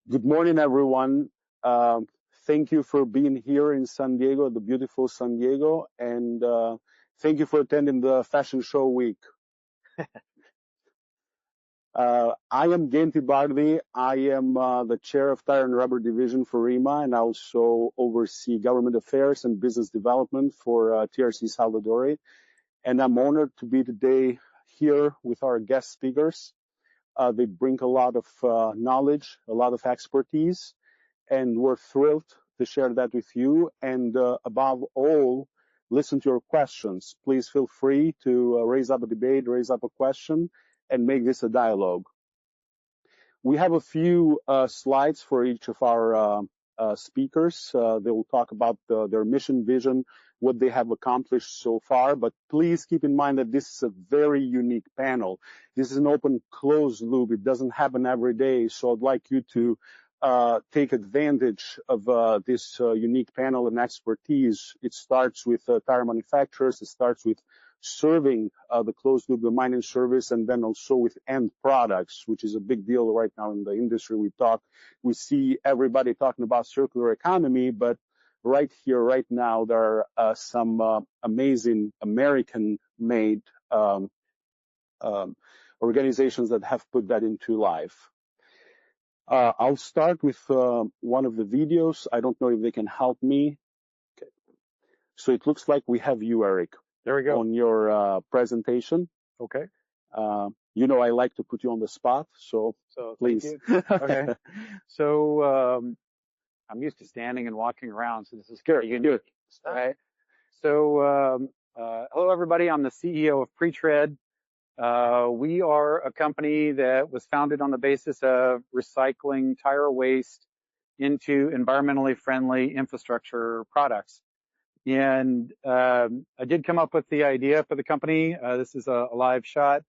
Good morning, everyone. Thank you for being here in San Diego, the beautiful San Diego, and thank you for attending the Fashion Show Week. I am Genti Bardhi. I am the chair of Tire and Rubber Division for ReMA, and I also oversee government affairs and business development for TRC SAlVADORI. And I'm honored to be today here with our guest speakers. They bring a lot of knowledge, a lot of expertise, and we're thrilled to share that with you. And above all, listen to your questions. Please feel free to raise up a debate, raise up a question, and make this a dialogue. We have a few slides for each of our speakers. They will talk about their mission, vision, what they have accomplished so far. But please keep in mind that this is a very unique panel. This is an open closed loop. It doesn't happen every day. So I'd like you to take advantage of this unique panel and expertise. It starts with tire manufacturers. It starts with serving the closed loop, the mining service, and then also with end products, which is a big deal right now in the industry. We see everybody talking about circular economy, but right here, right now, there are some amazing American-made organizations that have put that into life. I'll start with one of the videos. I don't know if they can help me. Okay. So it looks like we have you, Eric. There we go. On your presentation. Okay. You know, I like to put you on the spot, so please. Thank you. Okay. So I'm used to standing and walking around, so this is good. You can do it. All right. So hello, everybody. I'm the CEO of Pretred. We are a company that was founded on the basis of recycling tire waste into environmentally friendly infrastructure products. And I did come up with the idea for the company. This is a live shot.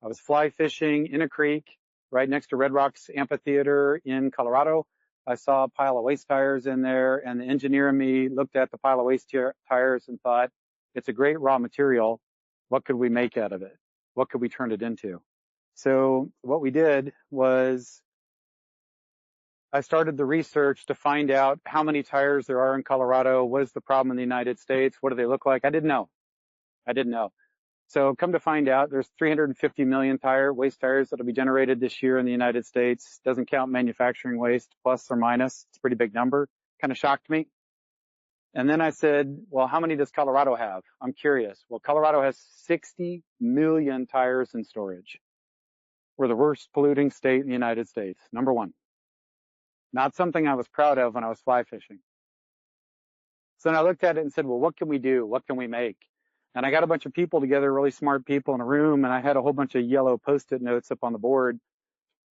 I was fly fishing in a creek right next to Red Rocks Amphitheater in Colorado. I saw a pile of waste tires in there, and the engineer in me looked at the pile of waste tires and thought, it's a great raw material. What could we make out of it? What could we turn it into? So what we did was I started the research to find out how many tires there are in Colorado. What is the problem in the United States? What do they look like? I didn't know. So come to find out, there's 350 million waste tires that will be generated this year in the United States. Doesn't count manufacturing waste, plus or minus. It's a pretty big number. Kind of shocked me. And then I said, well, how many does Colorado have? I'm curious. Well, Colorado has 60 million tires in storage. We're the worst polluting state in the United States. Number one. Not something I was proud of when I was fly fishing. So then I looked at it and said, well, what can we do? What can we make? And I got a bunch of people together, really smart people in a room, and I had a whole bunch of yellow Post-it notes up on the board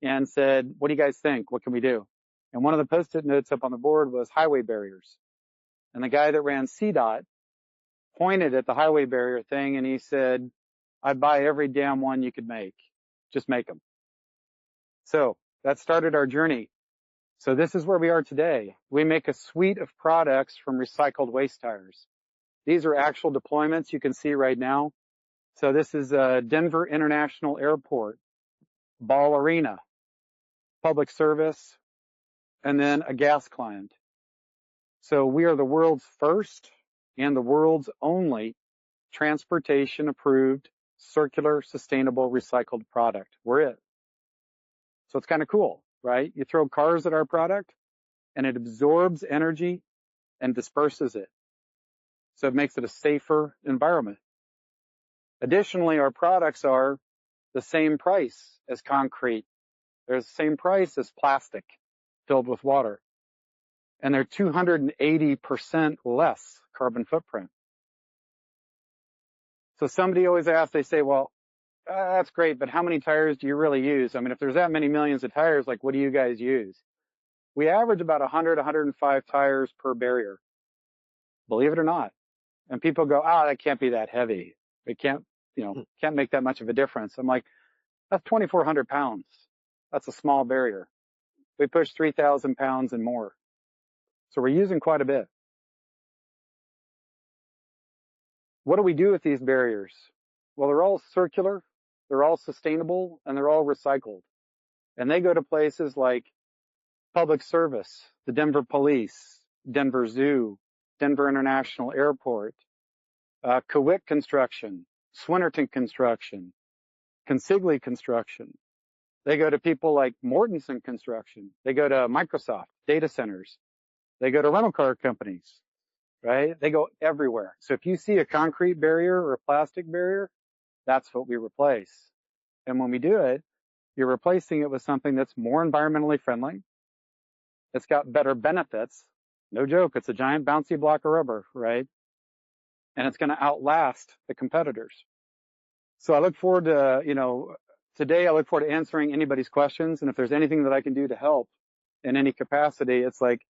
and said, what do you guys think? What can we do? And one of the Post-it notes up on the board was highway barriers. And the guy that ran CDOT pointed at the highway barrier thing and he said, I'd buy every damn one you could make. Just make them. So that started our journey. So this is where we are today. We make a suite of products from recycled waste tires. These are actual deployments you can see right now. So this is Denver International Airport, Ball Arena, public service, and then a gas client. So we are the world's first and the world's only transportation approved circular sustainable recycled product. We're it. So it's kind of cool. Right? You throw cars at our product and it absorbs energy and disperses it. So it makes it a safer environment. Additionally, our products are the same price as concrete. They're the same price as plastic filled with water. And they're 280% less carbon footprint. So somebody always asks, they say, well, that's great, but how many tires do you really use? I mean, if there's that many millions of tires, like, what do you guys use? We average about 100, 105 tires per barrier, believe it or not. And people go, that can't be that heavy. It can't make that much of a difference. I'm like, that's 2,400 pounds. That's a small barrier. We push 3,000 pounds and more. So we're using quite a bit. What do we do with these barriers? Well, they're all circular. They're all sustainable and they're all recycled. And they go to places like public service, the Denver Police, Denver Zoo, Denver International Airport, Kowik Construction, Swinnerton Construction, Consigli Construction. They go to people like Mortensen Construction. They go to Microsoft data centers. They go to rental car companies, right? They go everywhere. So if you see a concrete barrier or a plastic barrier, that's what we replace. And when we do it, you're replacing it with something that's more environmentally friendly. It's got better benefits. No joke. It's a giant bouncy block of rubber, right? And it's going to outlast the competitors. So I look forward to, today I look forward to answering anybody's questions. And if there's anything that I can do to help in any capacity, it's like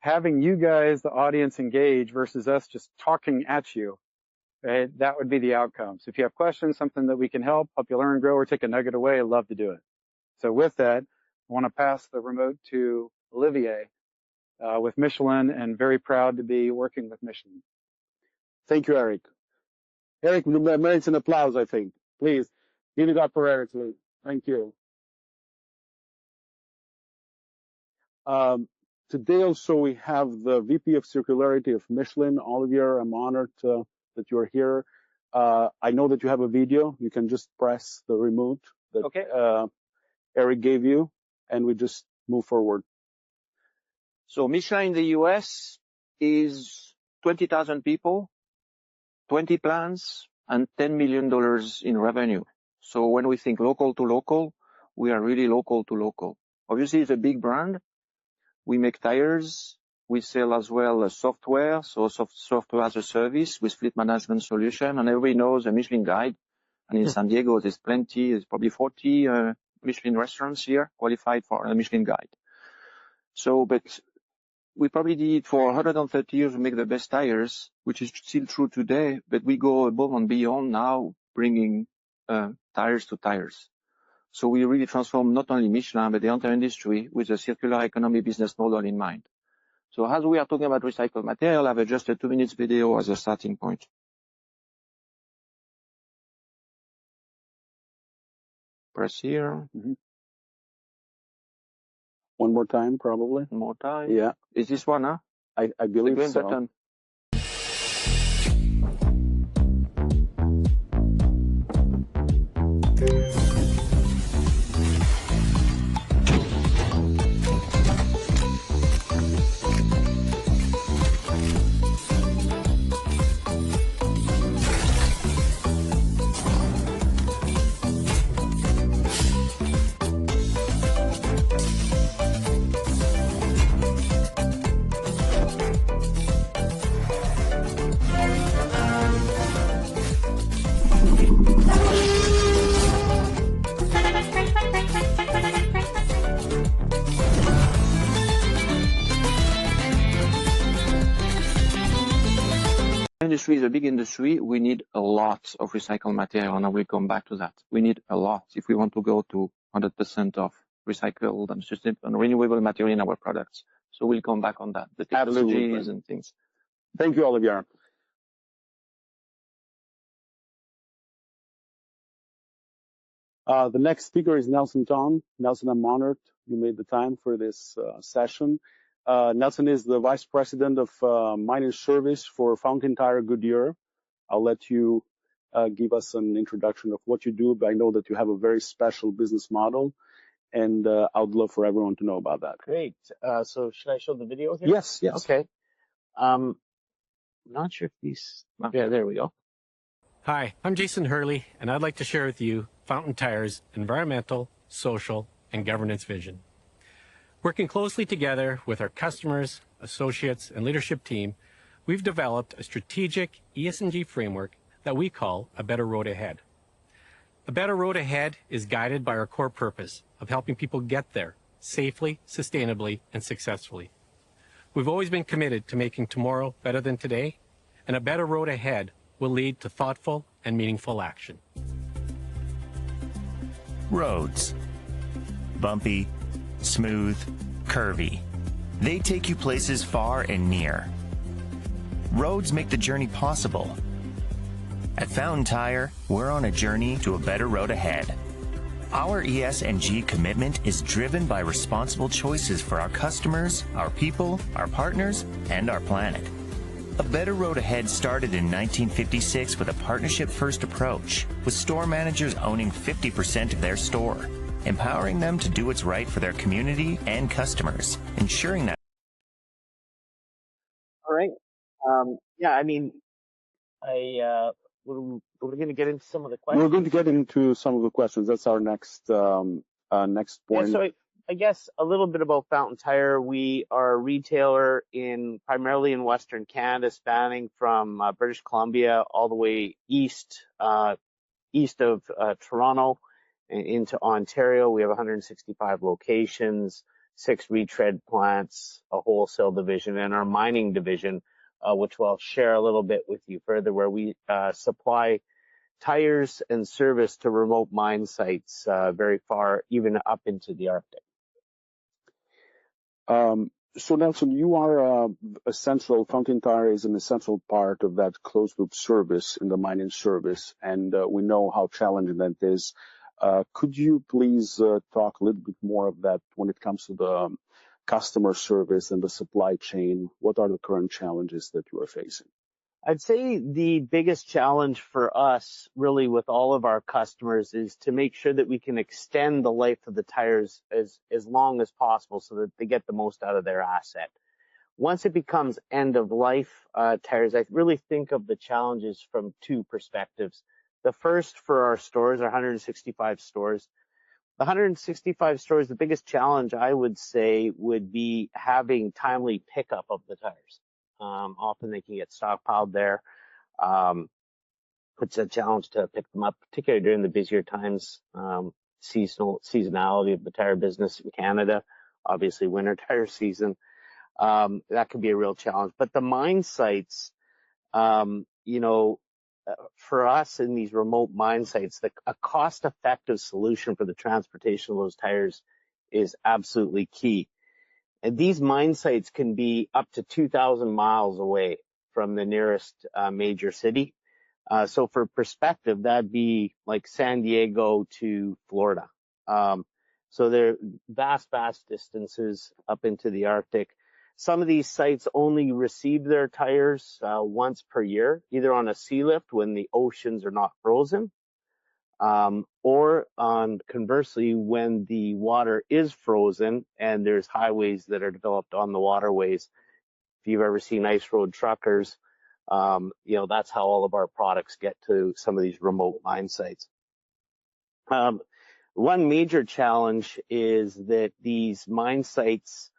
having you guys, the audience, engage versus us just talking at you, right? That would be the outcome. So if you have questions, something that we can help you learn, grow, or take a nugget away, I'd love to do it. So with that, I want to pass the remote to Olivier with Michelin, and very proud to be working with Michelin. Thank you, Eric. Eric merits an applause, I think. Please, give it up for Eric, please. Thank you. Today also we have the VP of Circularity of Michelin, Olivier. I'm honored that you're here. I know that you have a video. You can just press the remote that Eric gave you, and we just move forward. So Michelin in the US is 20,000 people, 20 plants, and $10 million in revenue. So when we think local to local, we are really local to local. Obviously, it's a big brand. We make tires. We sell as well software, so software as a service with fleet management solution. And everybody knows the Michelin Guide. And in San Diego, there's plenty. There's probably 40 Michelin restaurants here qualified for a Michelin Guide. So, but we probably did for 130 years, we make the best tires, which is still true today, but we go above and beyond now, bringing tires to tires. So we really transform not only Michelin, but the entire industry with a circular economy business model in mind. So as we are talking about recycled material, I've adjusted 2 minutes video as a starting point. Press here. Mm-hmm. One more time, probably. One more time. Yeah. Is this one, huh? I believe so. Button. Industry is a big industry. We need a lot of recycled material, and I will come back to that. We need a lot if we want to go to 100% of recycled and sustainable and renewable material in our products. So we'll come back on that, the technologies and things. Thank you, Olivier. The next speaker is Nelson Tonn. Nelson, I'm honored you made the time for this session. Nelson is the Vice President of Mining Service for Fountain Tire Goodyear. I'll let you give us an introduction of what you do, but I know that you have a very special business model, and I would love for everyone to know about that. Great. So should I show the video here? Yes, yes. Okay. Not sure if these... Yeah, there we go. Hi, I'm Jason Hurley, and I'd like to share with you Fountain Tire's environmental, social, and governance vision. Working closely together with our customers, associates, and leadership team, we've developed a strategic ESG framework that we call A Better Road Ahead. A Better Road Ahead is guided by our core purpose of helping people get there safely, sustainably, and successfully. We've always been committed to making tomorrow better than today, and A Better Road Ahead will lead to thoughtful and meaningful action. Roads. Bumpy, smooth, curvy. They take you places far and near. Roads make the journey possible. At Fountain Tire, we're on a journey to a better road ahead. Our ESG commitment is driven by responsible choices for our customers, our people, our partners, and our planet. A Better Road Ahead started in 1956 with a partnership-first approach, with store managers owning 50% of their store, empowering them to do what's right for their community and customers, ensuring that. All right. Yeah, I mean, we're going to get into some of the questions. We're going to get into some of the questions. That's our next point. Yeah, so I guess a little bit about Fountain Tire. We are a retailer primarily in Western Canada, spanning from British Columbia all the way east of Toronto into Ontario. We have 165 locations, 6 retread plants, a wholesale division, and our mining division, which I'll share a little bit with you further, where we supply tires and service to remote mine sites very far, even up into the Arctic. So Nelson, you are Fountain Tire is an essential part of that closed loop service in the mining service, and we know how challenging that is. Could you please talk a little bit more of that when it comes to the customer service and the supply chain? What are the current challenges that you are facing? I'd say the biggest challenge for us, really, with all of our customers is to make sure that we can extend the life of the tires as long as possible so that they get the most out of their asset. Once it becomes end of life tires, I really think of the challenges from 2 perspectives. The first, for our stores, our 165 stores. The 165 stores, the biggest challenge, I would say, would be having timely pickup of the tires. Often they can get stockpiled there. It's a challenge to pick them up, particularly during the busier times, seasonality of the tire business in Canada, obviously winter tire season. That could be a real challenge. But the mine sites, for us in these remote mine sites, a cost-effective solution for the transportation of those tires is absolutely key. And these mine sites can be up to 2,000 miles away from the nearest major city. So for perspective, that'd be like San Diego to Florida. So they're vast distances up into the Arctic. Some of these sites only receive their tires once per year, either on a sea lift when the oceans are not frozen, or conversely, when the water is frozen and there's highways that are developed on the waterways. If you've ever seen ice road truckers, that's how all of our products get to some of these remote mine sites. One major challenge is that these mine sites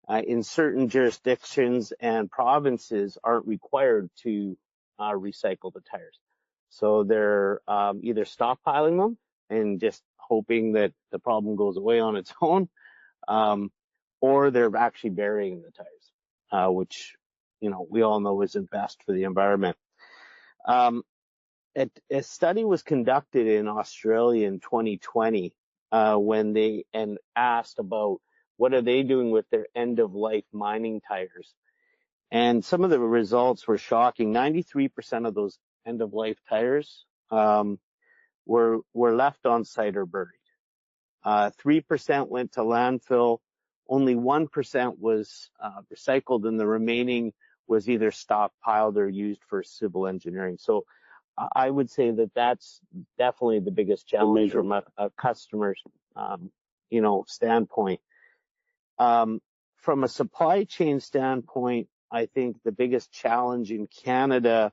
in certain jurisdictions and provinces aren't required to recycle the tires. So they're either stockpiling them and just hoping that the problem goes away on its own, or they're actually burying the tires, which, we all know isn't best for the environment. A study was conducted in Australia in 2020 when they asked about what are they doing with their end-of-life mining tires. And some of the results were shocking. 93% of those end-of-life tires were left on site or buried. 3% went to landfill. Only 1% was recycled, and the remaining was either stockpiled or used for civil engineering. So I would say that that's definitely the biggest challenge from a customer's, standpoint. From a supply chain standpoint, I think the biggest challenge in Canada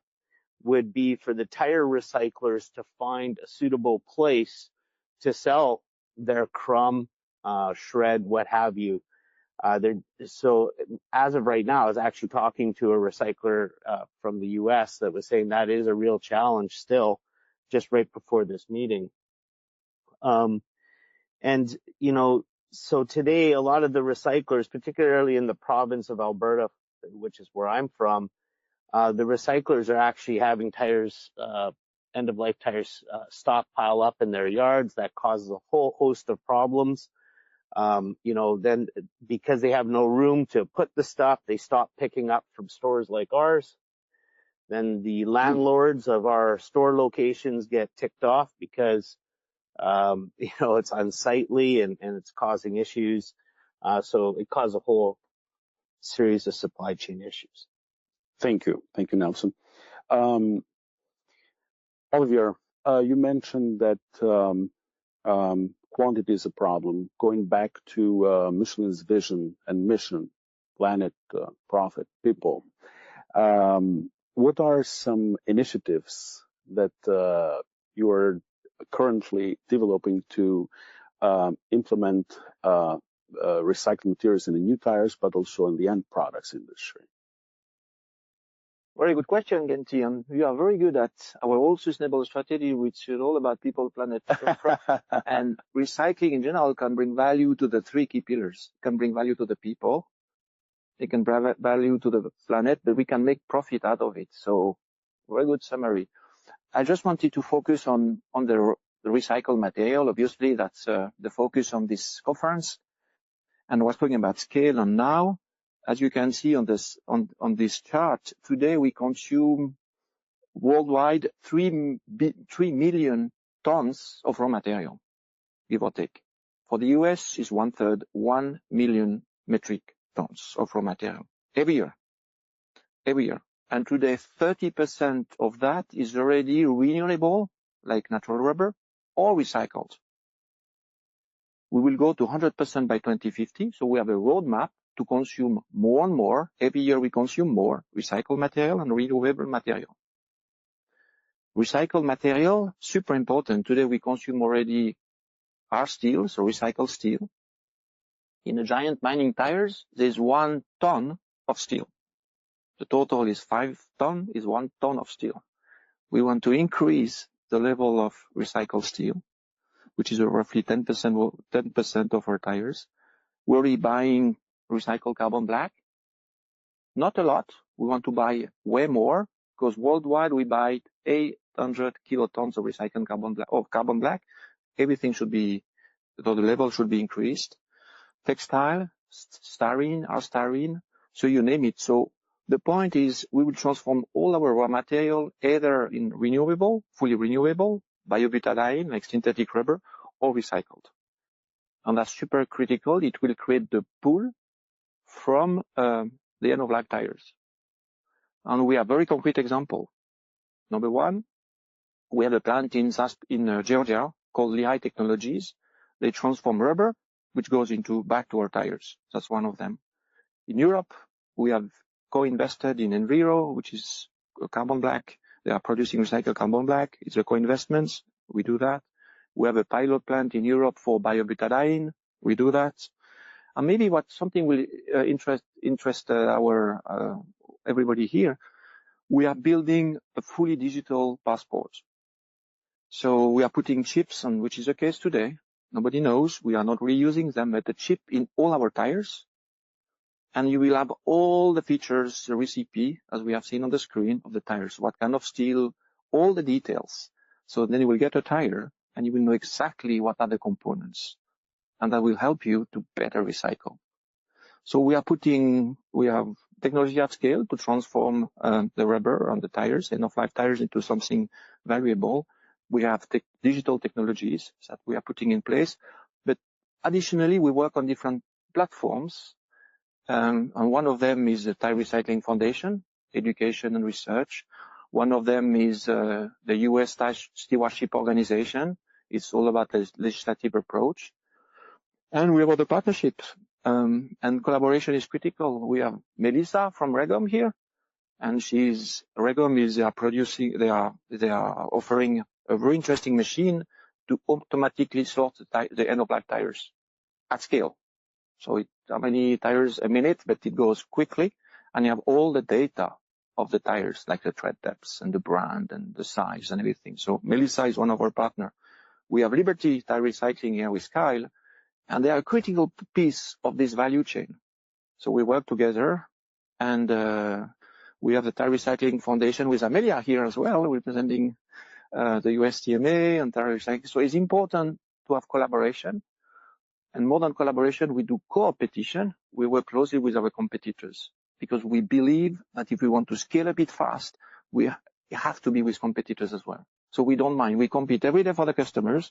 would be for the tire recyclers to find a suitable place to sell their crumb, shred, what have you. So as of right now, I was actually talking to a recycler from the U.S. that was saying that is a real challenge still, just right before this meeting. So today, a lot of the recyclers, particularly in the province of Alberta, which is where I'm from, the recyclers are actually having tires, end-of-life tires, stockpile up in their yards. That causes a whole host of problems. Then because they have no room to put the stuff, they stop picking up from stores like ours. Then the landlords of our store locations get ticked off because It's unsightly and it's causing issues. So it caused a whole series of supply chain issues. Thank you, Nelson. Olivier, you mentioned that quantity is a problem. Going back to Michelin's vision and mission, planet, profit, people. What are some initiatives that you are currently developing to implement recycled materials in the new tires, but also in the end products industry? Very good question, Genti. And we are very good at our whole sustainable strategy, which is all about people, planet, and recycling in general can bring value to the three key pillars. It can bring value to the people. It can bring value to the planet, but we can make profit out of it. So very good summary. I just wanted to focus on the recycled material. Obviously, that's the focus on this conference. And we're talking about scale. And now, as you can see on this chart, today we consume worldwide 3 million tons of raw material, give or take. For the US, is 1/3, 1 million metric tons of raw material every year. And today, 30% of that is already renewable, like natural rubber, or recycled. We will go to 100% by 2050. So we have a roadmap to consume more and more. Every year we consume more recycled material and renewable material. Recycled material, super important. Today we consume already our steel, so recycled steel. In the giant mining tires, there's 1 ton of steel. The total is 5 tons, is 1 ton of steel. We want to increase the level of recycled steel, which is roughly 10% of our tires. We're already buying recycled carbon black. Not a lot. We want to buy way more because worldwide we buy 800 kilotons of recycled carbon black. Everything should be, the level should be increased. Textile, styrene, so you name it. So the point is we will transform all our raw material either in renewable, fully renewable, biobutadiene, like synthetic rubber, or recycled. And that's super critical. It will create the pull from the end-of-life tires. And we have very concrete example. Number one, we have a plant in Georgia called Lehigh Technologies. They transform rubber, which goes back to our tires. That's one of them. In Europe, we have co-invested in Enviro, which is carbon black. They are producing recycled carbon black. It's a co-investments. We do that. We have a pilot plant in Europe for biobutadiene. We do that. And maybe something will interest our everybody here. We are building a fully digital passport. So we are putting chips on, which is the case today. Nobody knows. We are not reusing them, but the chip in all our tires. And you will have all the features, the recipe, as we have seen on the screen of the tires, what kind of steel, all the details. So then you will get a tire and you will know exactly what are the components. And that will help you to better recycle. So we have technology at scale to transform the rubber on the tires, end-of-life tires, into something valuable. We have digital technologies that we are putting in place. But additionally, we work on different platforms. And one of them is the Tire Recycling Foundation, education and research. One of them is the U.S. Tire Stewardship Organization. It's all about the legislative approach. And we have other partnerships, and collaboration is critical. We have Melissa from ReGom here, and they are offering a very interesting machine to automatically sort the end-of-life tires at scale. So how many tires a minute, but it goes quickly, and you have all the data of the tires, like the tread depths and the brand and the size and everything. So Melissa is one of our partners. We have Liberty Tire Recycling here with Kyle, and they are a critical piece of this value chain. So we work together, and we have the Tire Recycling Foundation with Amelia here as well, representing the USTMA and Tire Recycling. So it's important to have collaboration. And more than collaboration, we do co-opetition. We work closely with our competitors because we believe that if we want to scale a bit fast, we have to be with competitors as well. So we don't mind. We compete every day for the customers,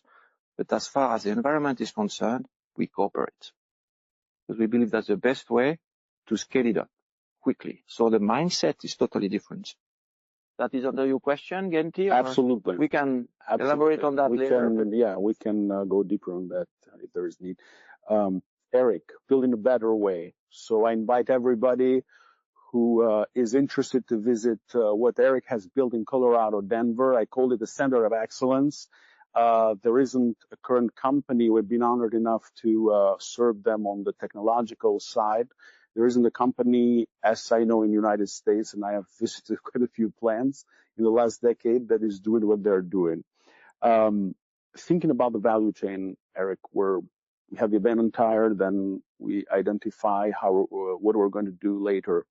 But as far as the environment is concerned, we cooperate. Because we believe that's the best way to scale it up quickly. So the mindset is totally different. That is under your question, Genti? Absolutely. We can elaborate on that later. We can go deeper on that if there is need. Eric, building a better way. So I invite everybody who is interested to visit what Eric has built in Colorado, Denver. I call it a center of excellence. There isn't a current company. We've been honored enough to serve them on the technological side. There isn't a company, as I know, in the United States, and I have visited quite a few plants in the last decade, that is doing what they're doing. Thinking about the value chain, Eric, where we have the abandoned tire, then we identify what we're going to do later.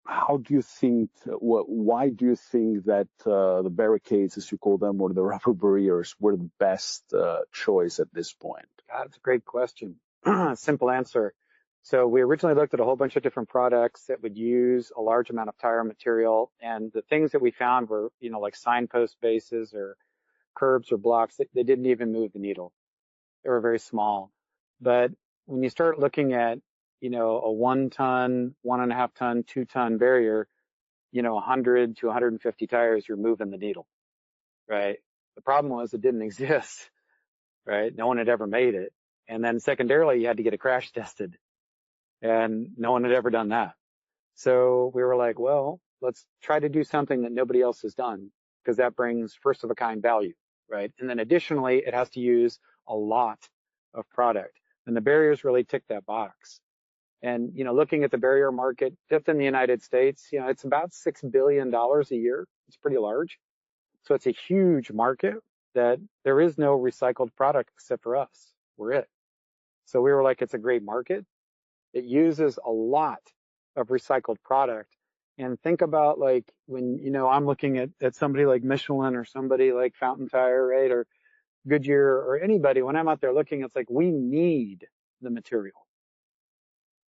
How do you think, why do you think that the barricades, as you call them, or the rubber barriers, were the best choice at this point? That's a great question. Simple answer. So we originally looked at a whole bunch of different products that would use a large amount of tire material. And the things that we found were, like signpost bases or curbs or blocks. They didn't even move the needle. They were very small. But when you start looking at, a 1 ton, 1.5 ton, 2 ton barrier, 100 to 150 tires, you're moving the needle, right? The problem was it didn't exist, right? No one had ever made it. And then secondarily, you had to get it crash tested. And no one had ever done that. So we were like, well, let's try to do something that nobody else has done, because that brings first of a kind value, right? And then additionally, it has to use a lot of product. And the barriers really tick that box. And, looking at the barrier market, just in the United States, it's about $6 billion a year. It's pretty large. So it's a huge market that there is no recycled product except for us. We're it. So we were like, it's a great market. It uses a lot of recycled product. And think about like when, I'm looking at somebody like Michelin or somebody like Fountain Tire, right? Or Goodyear or anybody. When I'm out there looking, it's like, we need the material,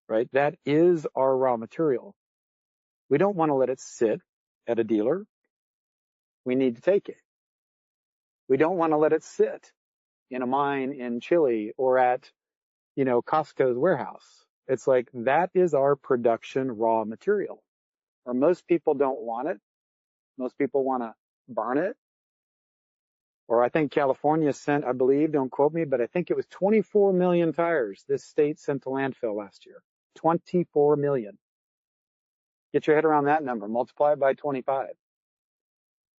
right? That is our raw material. We don't want to let it sit at a dealer. We need to take it. We don't want to let it sit in a mine in Chile or at, Costco's warehouse. It's like, that is our production raw material. Or most people don't want it. Most people want to burn it. Or I think California sent, I believe, don't quote me, but I think it was 24 million tires this state sent to landfill last year. 24 million. Get your head around that number. Multiply it by 25.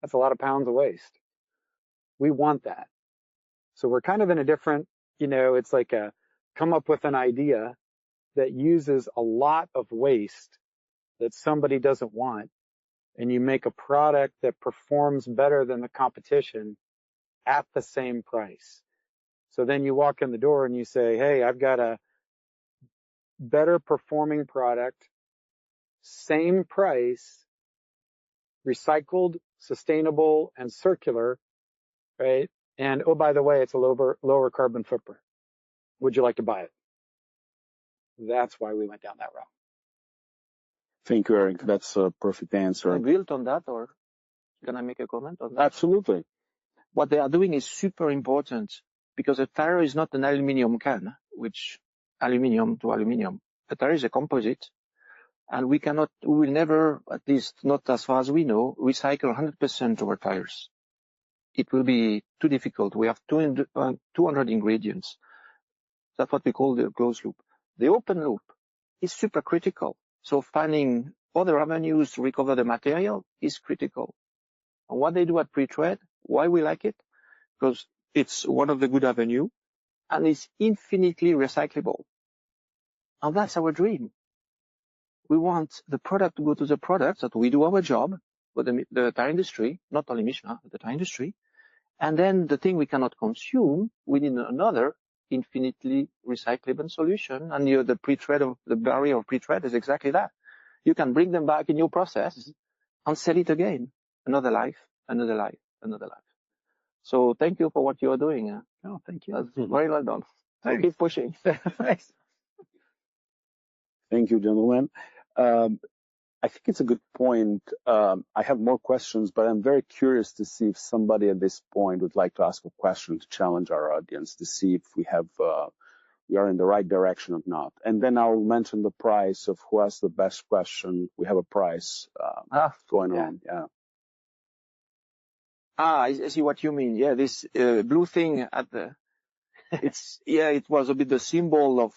That's a lot of pounds of waste. We want that. So we're kind of in a different, it's like come up with an idea that uses a lot of waste that somebody doesn't want, and you make a product that performs better than the competition at the same price. So then you walk in the door and you say, hey, I've got a better performing product, same price, recycled, sustainable, and circular, right? And oh, by the way, it's a lower carbon footprint. Would you like to buy it? That's why we went down that route. Thank you, Eric. That's a perfect answer. I built on that, or can I make a comment on that? Absolutely. What they are doing is super important, because a tire is not an aluminum can, which aluminum to aluminum. A tire is a composite, and we will never, at least not as far as we know, recycle 100% of our tires. It will be too difficult. We have 200 ingredients. That's what we call the closed loop. The open loop is super critical. So finding other avenues to recover the material is critical. And what they do at Pretred, why we like it? Because it's one of the good avenues, and it's infinitely recyclable. And that's our dream. We want the product to go to the products that we do our job for the tire industry, not only Michelin, but the tire industry. And then the thing we cannot consume, we need another infinitely recyclable solution. And the barrier of Pretred is exactly that. You can bring them back in your process and sell it again. Another life, another life, another life. So thank you for what you are doing. Oh, thank you. That's very well done. So keep pushing. Thanks. Thank you, gentlemen. I think it's a good point. I have more questions, but I'm very curious to see if somebody at this point would like to ask a question to challenge our audience to see if we have we are in the right direction or not. And then I'll mention the price of who has the best question. We have a prize going on. Yeah. I see what you mean. Yeah, this blue thing at the it was a bit the symbol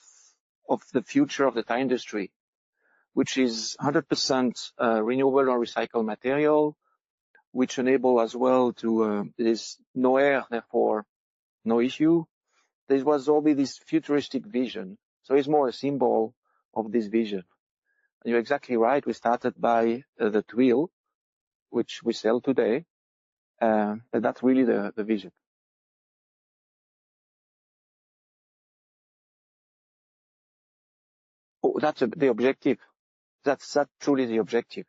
of the future of the tire industry, which is 100% renewable or recycled material, which enable as well to there's no air, therefore no issue. There was always this futuristic vision, so it's more a symbol of this vision. And you're exactly right. We started by the twill, which we sell today, but that's really the vision. Oh, that's the objective. That's truly the objective.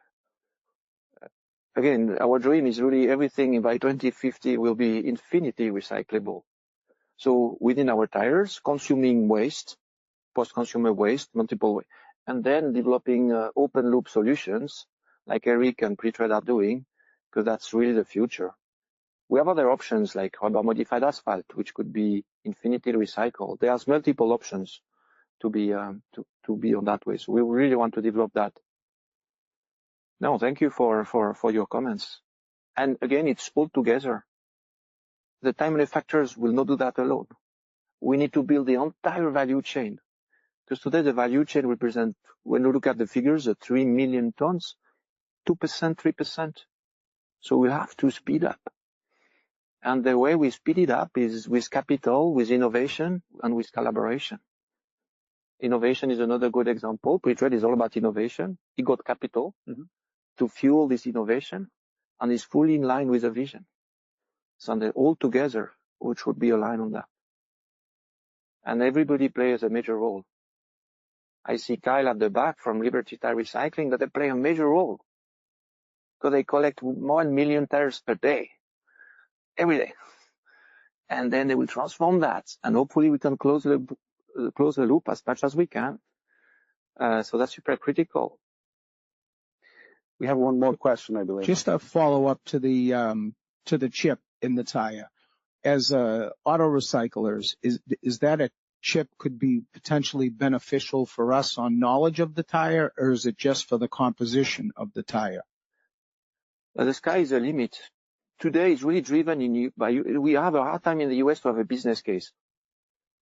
Again, our dream is really everything by 2050 will be infinitely recyclable. So within our tires, consuming waste, post-consumer waste, multiple waste, and then developing open loop solutions like Eric and Pretred are doing, because that's really the future. We have other options like rubber modified asphalt, which could be infinitely recycled. There's multiple options to be on that way. So we really want to develop that. No, thank you for your comments. And again, it's all together. The tire manufacturers will not do that alone. We need to build the entire value chain. Because today the value chain represents, when you look at the figures, 3 million tons, 2%, 3%. So we have to speed up. And the way we speed it up is with capital, with innovation, and with collaboration. Innovation is another good example. Pretred is all about innovation. He got capital to fuel this innovation, and is fully in line with the vision. So they're all together, which would be aligned on that. And everybody plays a major role. I see Kyle at the back from Liberty Tire Recycling, that they play a major role because they collect 1 million tires per day, every day. And then they will transform that, and hopefully we can close the loop as much as we can. So that's super critical. We have one more question, I believe. Just a follow-up to the chip in the tire. As auto recyclers, is that a chip could be potentially beneficial for us on knowledge of the tire, or is it just for the composition of the tire? The sky is the limit. Today is really driven by we have a hard time in the US to have a business case.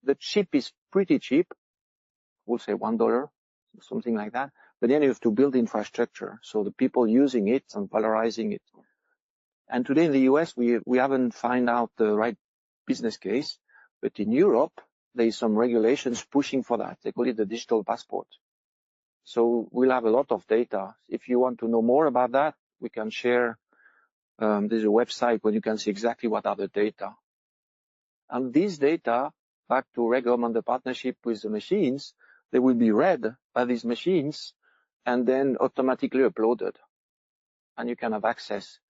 The chip is pretty cheap. We'll say $1, something like that. But then you have to build infrastructure. So the people using it and valorizing it. And today in the US, we haven't found out the right business case. But in Europe, there is some regulations pushing for that. They call it the digital passport. So we'll have a lot of data. If you want to know more about that, we can share. There's a website where you can see exactly what are the data. And these data, back to Regom and the partnership with the machines, they will be read by these machines and then automatically uploaded. And you can have access.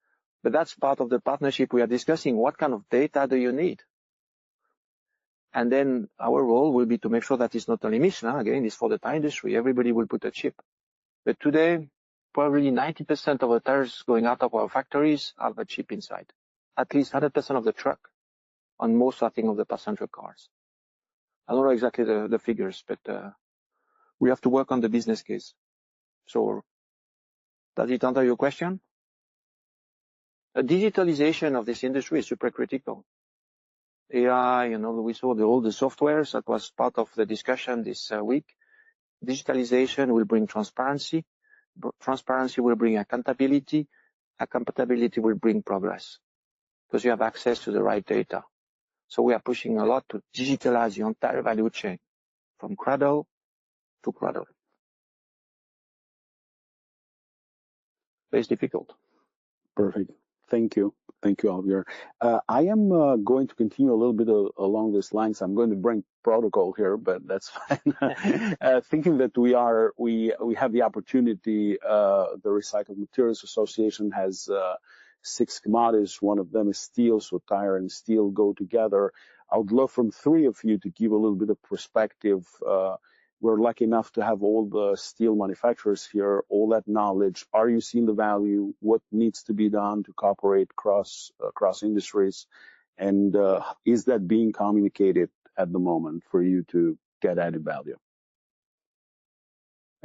But that's part of the partnership we are discussing. What kind of data do you need? And then our role will be to make sure that it's not only Michelin. Again, it's for the tire industry. Everybody will put a chip. But today, probably 90% of the tires going out of our factories have a chip inside. At least 100% of the truck, on most, I think, of the passenger cars. I don't know exactly the figures, but we have to work on the business case. So, does it answer your question? The digitalization of this industry is super critical. AI, we saw all the softwares that was part of the discussion this week. Digitalization will bring transparency. Transparency will bring accountability. Accountability will bring progress because you have access to the right data. So we are pushing a lot to digitalize the entire value chain from cradle to cradle. But it's difficult. Perfect. Thank you. Thank you, Javier. I am going to continue a little bit along these lines. I'm going to bring protocol here, but that's fine. Thinking that we have the opportunity, the Recycled Materials Association has 6 commodities. One of them is steel, so tire and steel go together. I would love from 3 of you to give a little bit of perspective We're lucky enough to have all the steel manufacturers here, all that knowledge. Are you seeing the value? What needs to be done to cooperate across industries? And is that being communicated at the moment for you to get added value?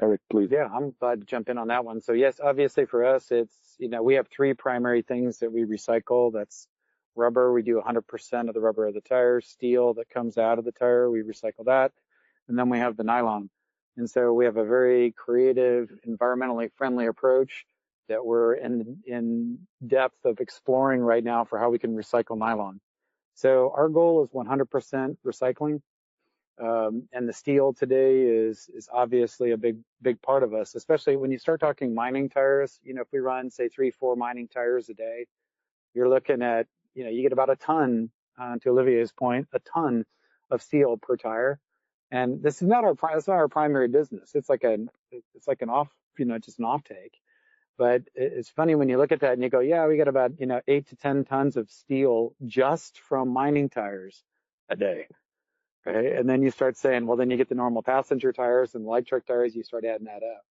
Eric, please. Yeah, I'm glad to jump in on that one. So yes, obviously for us, it's, we have three primary things that we recycle. That's rubber. We do 100% of the rubber of the tire. Steel that comes out of the tire, we recycle that. And then we have the nylon. And so we have a very creative, environmentally friendly approach that we're in depth of exploring right now for how we can recycle nylon. So our goal is 100% recycling. And the steel today is obviously a big part of us, especially when you start talking mining tires. If we run, say, 3-4 mining tires a day, you're looking at, you get about a ton, to Olivier's point, a ton of steel per tire. And this is not our primary business. It's like an off, just an offtake. But it's funny when you look at that and you go, yeah, we got about, 8 to 10 tons of steel just from mining tires a day. Okay. And then you start saying, well, then you get the normal passenger tires and light truck tires, you start adding that up.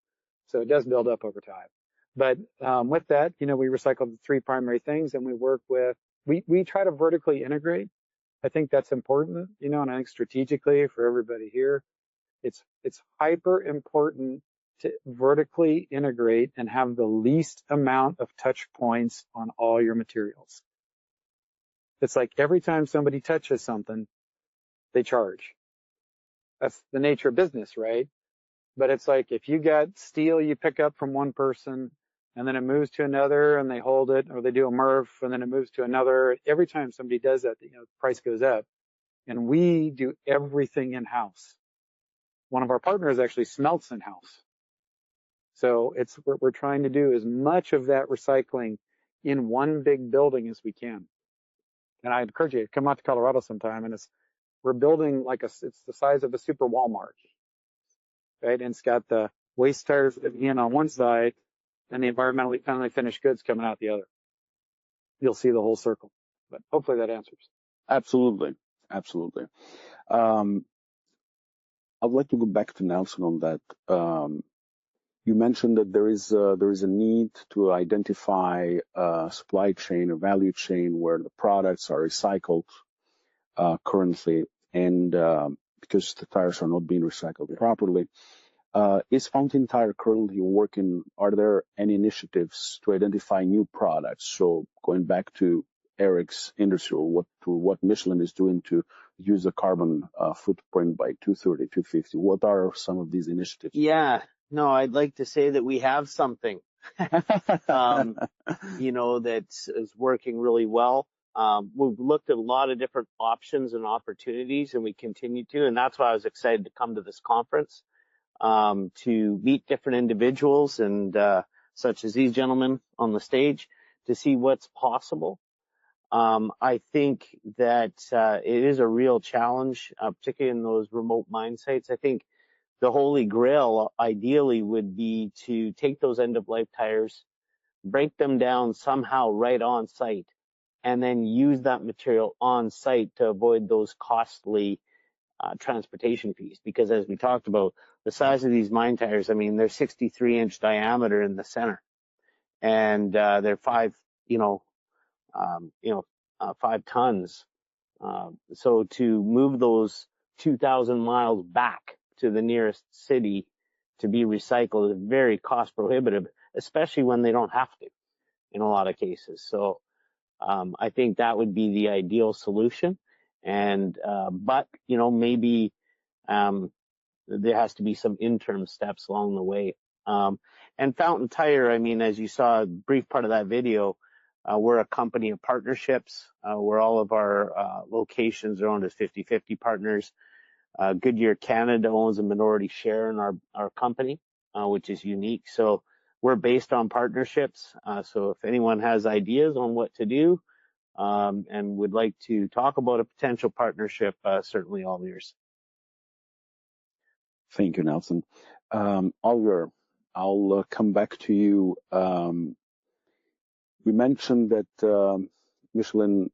So it does build up over time. But with that, we recycle the three primary things, and we work with, we try to vertically integrate. I think that's important, and I think strategically for everybody here, it's hyper important to vertically integrate and have the least amount of touch points on all your materials. It's like every time somebody touches something, they charge. That's the nature of business, right? But it's like if you got steel you pick up from one person and then it moves to another and they hold it, or they do a MRF and then it moves to another. Every time somebody does that, the price goes up. And we do everything in-house. One of our partners actually smelts in-house. So it's what we're trying to do as much of that recycling in one big building as we can. And I encourage you to come out to Colorado sometime, and we're building it's the size of a super Walmart, right? And it's got the waste tires on one side and the environmentally friendly finished goods coming out the other. You'll see the whole circle, but hopefully that answers. Absolutely. Absolutely. I'd like to go back to Nelson on that. You mentioned that there is a need to identify a supply chain, a value chain where the products are recycled currently, and because the tires are not being recycled properly. Is Fountain Tire currently working? Are there any initiatives to identify new products? So going back to Eric's industry, or what Michelin is doing to use the carbon footprint by 230, 250. What are some of these initiatives? Yeah, no, I'd like to say that we have something, that is working really well. We've looked at a lot of different options and opportunities, and we continue to, and that's why I was excited to come to this conference, to meet different individuals and such as these gentlemen on the stage, to see what's possible. I think that it is a real challenge, particularly in those remote mine sites. I think the holy grail ideally would be to take those end-of-life tires, break them down somehow right on site, and then use that material on site to avoid those costly transportation fees. Because as we talked about, the size of these mine tires, they're 63-inch diameter in the center, and they're 5 tons. So to move those 2,000 miles back to the nearest city to be recycled is very cost prohibitive, especially when they don't have to in a lot of cases. So I think that would be the ideal solution. And but maybe there has to be some interim steps along the way. And Fountain Tire, as you saw a brief part of that video, we're a company of partnerships, where all of our locations are owned as 50-50 partners. Goodyear Canada owns a minority share in our company, which is unique. So we're based on partnerships. So if anyone has ideas on what to do, and would like to talk about a potential partnership, certainly all ears. Thank you, Nelson. Oliver, I'll come back to you. We mentioned that Michelin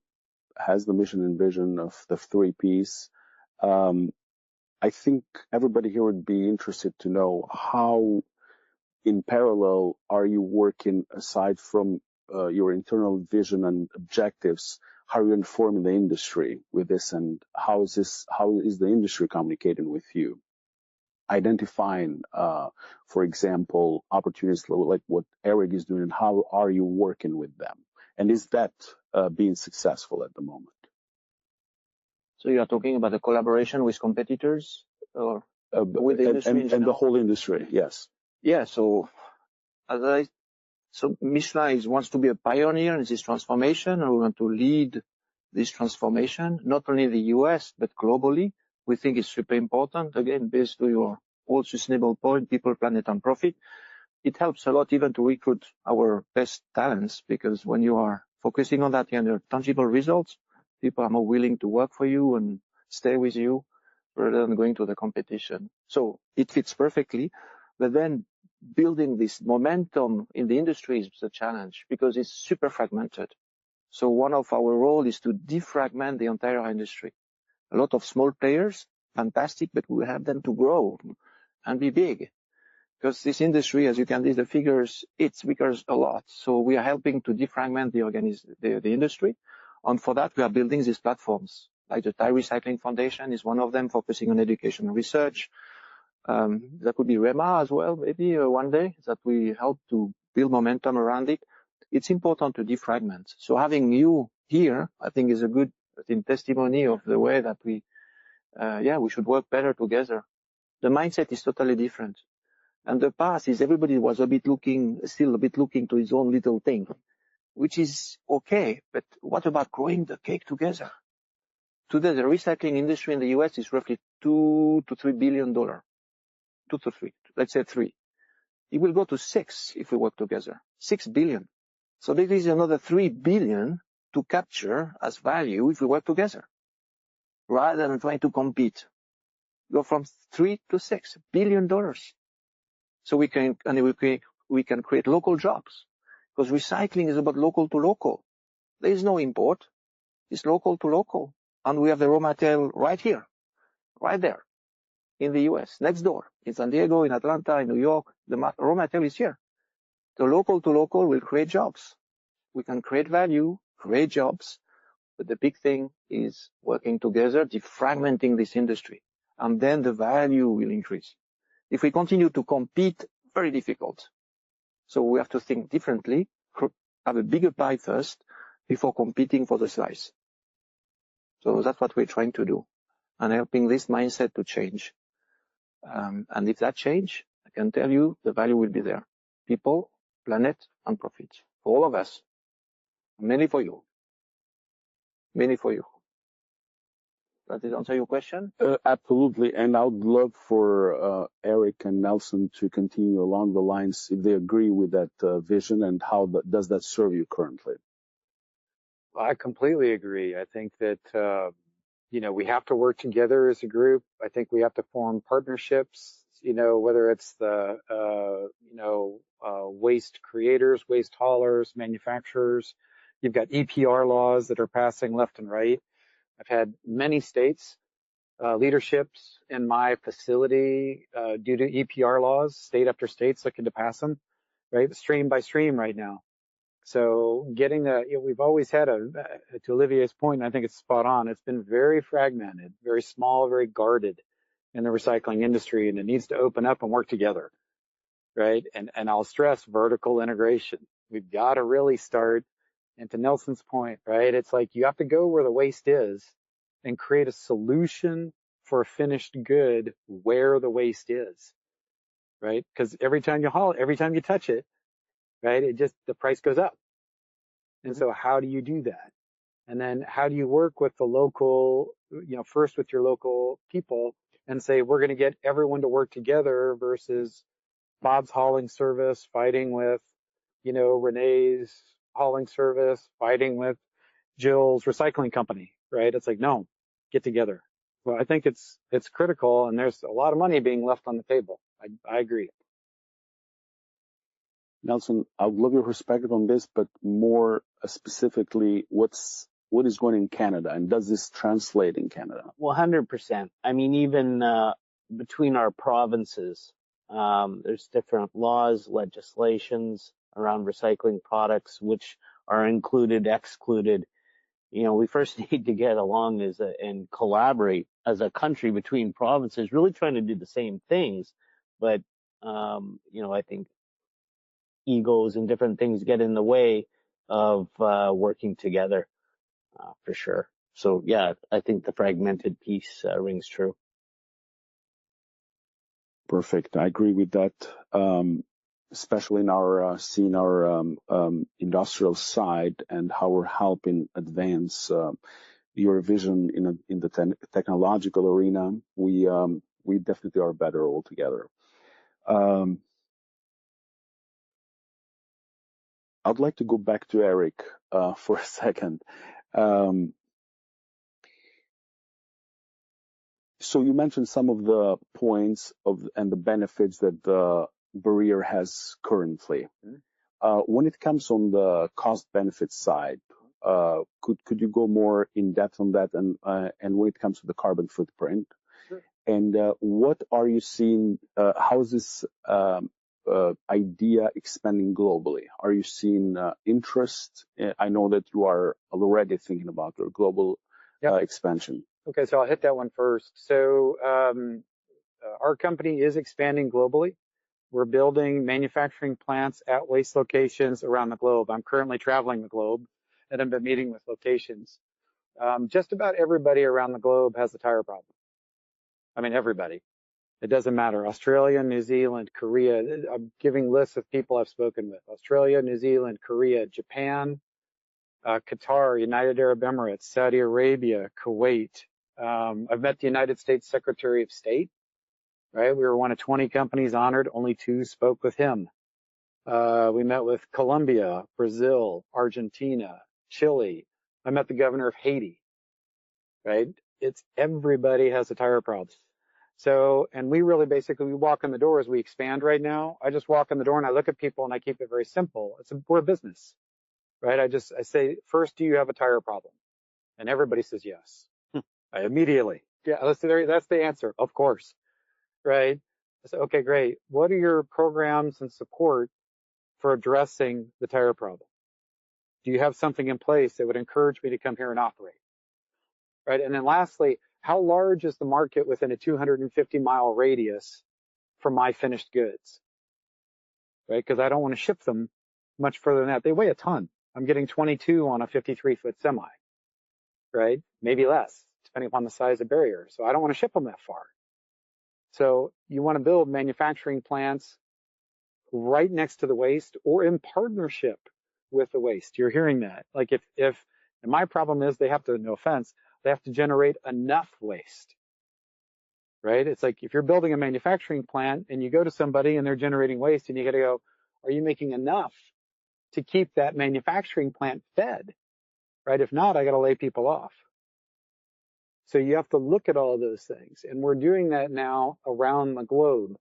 has the mission and vision of the 3 Ps. I think everybody here would be interested to know how, in parallel, are you working aside from your internal vision and objectives? How are you informing the industry with this, and how is the industry communicating with you? Identifying, for example, opportunities like what Eric is doing, and how are you working with them? And is that being successful at the moment? So you are talking about the collaboration with competitors or with the industry in and general? the whole industry, yes. Yeah, so Michelin wants to be a pioneer in this transformation, and we want to lead this transformation, not only in the US, but globally. We think it's super important, again, based on your whole sustainable point, people, planet, and profit. It helps a lot even to recruit our best talents, because when you are focusing on that and there are tangible results, people are more willing to work for you and stay with you rather than going to the competition. So it fits perfectly, but then building this momentum in the industry is a challenge because it's super fragmented. So one of our role is to defragment the entire industry. A lot of small players, fantastic, but we have them to grow and be big. Because this industry, as you can see the figures, it requires a lot. So we are helping to defragment the industry. And for that, we are building these platforms. Like the Tire Recycling Foundation is one of them, focusing on education and research. That could be ReMA as well, maybe one day, that we help to build momentum around it. It's important to defragment. So having you here, I think, is a good testimony of the way that we should work better together. The mindset is totally different. And the past is everybody was still a bit looking to his own little thing, which is okay. But what about growing the cake together? Today, the recycling industry in the US is roughly $2 to $3 billion. 2 to 3, let's say 3. It will go to 6 if we work together. 6 billion. So there is another 3 billion to capture as value if we work together, rather than trying to compete. Go from 3 to 6 billion dollars. So we can create local jobs, because recycling is about local to local. There is no import. It's local to local. And we have the raw material right here, right there in the US, next door, in San Diego, in Atlanta, in New York. The raw material is here. The local to local will create jobs. We can create value, create jobs. But the big thing is working together, defragmenting this industry. And then the value will increase. If we continue to compete, very difficult. So we have to think differently, have a bigger pie first before competing for the slice. So that's what we're trying to do, and helping this mindset to change. And if that change, I can tell you the value will be there. People, planet, and profit. For all of us. Many for you. Many for you. Does it answer your question? Absolutely. And I would love for Eric and Nelson to continue along the lines, if they agree with that vision, and how does that serve you currently? I completely agree. I think that, we have to work together as a group. I think we have to form partnerships, whether it's the, waste creators, waste haulers, manufacturers. You've got EPR laws that are passing left and right. I've had many states, leaderships in my facility, due to EPR laws, state after state's looking to pass them, right? Stream by stream right now. So getting we've always had to Olivier's point, and I think it's spot on. It's been very fragmented, very small, very guarded in the recycling industry, and it needs to open up and work together, right? And I'll stress vertical integration. We've got to really start, and to Nelson's point, right? It's like you have to go where the waste is and create a solution for a finished good where the waste is, right? Because every time you haul it, every time you touch it, right, the price goes up. And so how do you do that? And then how do you work with the local, first with your local people and say, we're going to get everyone to work together versus Bob's hauling service fighting with, Renee's hauling service fighting with Jill's recycling company, right? It's like, no, get together. Well, I think it's critical, and there's a lot of money being left on the table. I agree. Nelson, I would love your perspective on this, but more specifically, what's what is going in Canada, and does this translate in Canada? Well, 100%. I mean, even between our provinces, there's different laws, legislations around recycling products, which are included, excluded. We first need to get along and collaborate as a country between provinces, really trying to do the same things. But, I think egos and different things get in the way of working together, for sure. So, yeah, I think the fragmented piece rings true. Perfect. I agree with that. Especially in our seeing our industrial side and how we're helping advance your vision in the technological arena. We definitely are better all together. I'd like to go back to Eric for a second. So you mentioned some of the points and the benefits that the barrier has currently. When it comes on the cost benefit side, could you go more in depth on that, and when it comes to the carbon footprint? Sure. And what are you seeing? How is this idea expanding globally? Are you seeing interest? I know that you are already thinking about your global expansion. Okay, so I'll hit that one first. So our company is expanding globally. We're building manufacturing plants at waste locations around the globe. I'm currently traveling the globe, and I've been meeting with locations. Just about everybody around the globe has a tire problem. I mean, everybody. It doesn't matter. Australia, New Zealand, Korea. I'm giving lists of people I've spoken with. Australia, New Zealand, Korea, Japan, Qatar, United Arab Emirates, Saudi Arabia, Kuwait. I've met the United States Secretary of State, right? We were one of 20 companies honored. Only 2 spoke with him. We met with Colombia, Brazil, Argentina, Chile. I met the governor of Haiti, right? It's everybody has a tire problem. So, and we really basically, we walk in the door as we expand right now. I just walk in the door and I look at people and I keep it very simple. We're a business, right? I say, first, do you have a tire problem? And everybody says yes. Immediately. Yeah, that's the answer. Of course. Right? I said, okay, great. What are your programs and support for addressing the tire problem? Do you have something in place that would encourage me to come here and operate? Right? And then lastly, how large is the market within a 250-mile radius for my finished goods? Right? Because I don't want to ship them much further than that. They weigh a ton. I'm getting 22 on a 53-foot semi. Right? Maybe less, depending upon the size of barrier. So I don't want to ship them that far. So you want to build manufacturing plants right next to the waste or in partnership with the waste. You're hearing that. Like if and my problem is they have to, no offense, they have to generate enough waste, right? It's like if you're building a manufacturing plant and you go to somebody and they're generating waste and you got to go, are you making enough to keep that manufacturing plant fed, right? If not, I got to lay people off. So you have to look at all of those things. And we're doing that now around the globe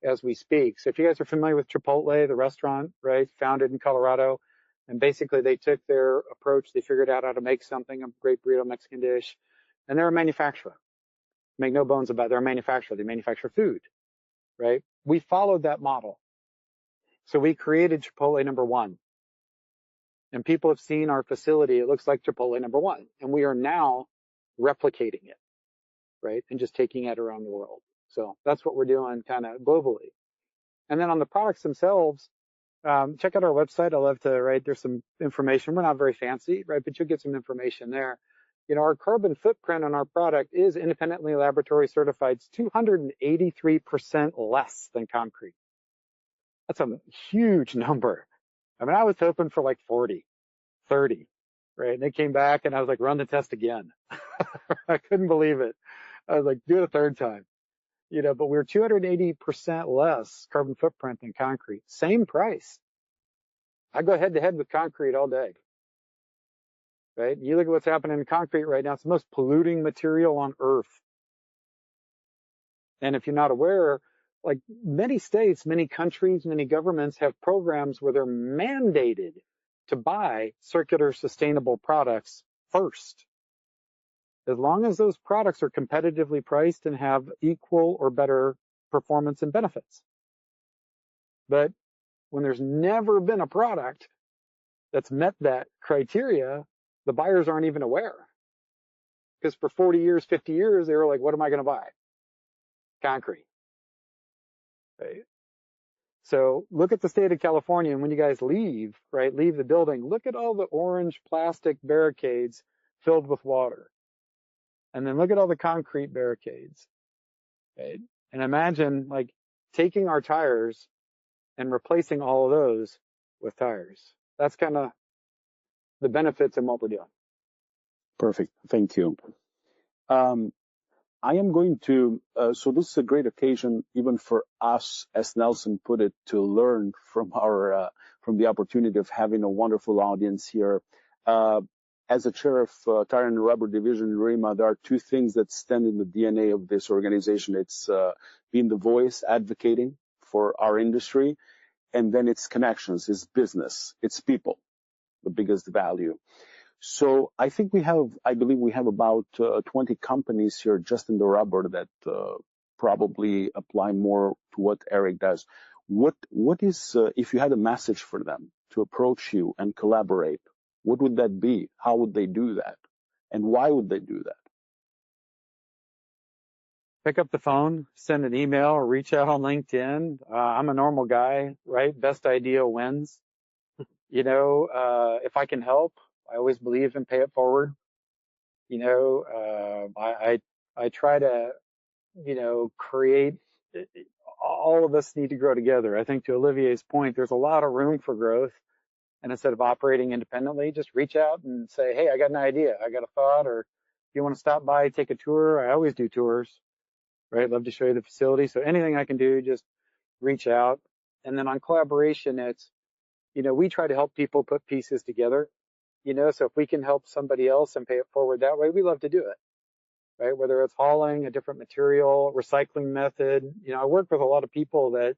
as we speak. So if you guys are familiar with Chipotle, the restaurant, right, founded in Colorado, and basically they took their approach, they figured out how to make something, a great burrito Mexican dish, and they're a manufacturer. Make no bones about it, they're a manufacturer. They manufacture food, right? We followed that model. So we created Chipotle number 1. And people have seen our facility. It looks like Chipotle number 1. And we are now replicating it, right? And just taking it around the world. So that's what we're doing kind of globally. And then on the products themselves, check out our website. I love to, right? There's some information. We're not very fancy, right? But you'll get some information there. You know, our carbon footprint on our product is independently laboratory certified. It's 283% less than concrete. That's a huge number. I mean, I was hoping for like 40, 30, right? And they came back and I was like, run the test again. I couldn't believe it. I was like, do it a third time. You know, but we're 280% less carbon footprint than concrete. Same price. I go head to head with concrete all day. Right? You look at what's happening in concrete right now. It's the most polluting material on earth. And if you're not aware, like many states, many countries, many governments have programs where they're mandated to buy circular sustainable products first, as long as those products are competitively priced and have equal or better performance and benefits. But when there's never been a product that's met that criteria, the buyers aren't even aware. Because for 40 years, 50 years, they were like, what am I going to buy? Concrete. Right? So look at the state of California, and when you guys leave, right, leave the building, look at all the orange plastic barricades filled with water. And then look at all the concrete barricades. Right? And imagine like taking our tires and replacing all of those with tires. That's kind of the benefits in what we're doing. Perfect. Thank you. I am going to, so this is a great occasion even for us, as Nelson put it, to learn from from the opportunity of having a wonderful audience here. As a chair of Tire and Rubber Division in ReMA, there are two things that stand in the DNA of this organization. It's being the voice, advocating for our industry, and then it's connections, it's business, it's people, the biggest value. So I believe we have about 20 companies here just in the rubber that probably apply more to what Eric does. What is, if you had a message for them to approach you and collaborate, what would that be? How would they do that? And why would they do that? Pick up the phone, send an email, or reach out on LinkedIn. I'm a normal guy, right? Best idea wins. You know, if I can help, I always believe in pay it forward. You know, I try to, you know, create, all of us need to grow together. I think to Olivier's point, there's a lot of room for growth. And instead of operating independently, just reach out and say, hey, I got an idea. I got a thought. Or if you want to stop by, take a tour. I always do tours, right? Love to show you the facility. So anything I can do, just reach out. And then on collaboration, it's, you know, we try to help people put pieces together. You know, so if we can help somebody else and pay it forward that way, we love to do it, right? Whether it's hauling, a different material, recycling method. You know, I work with a lot of people that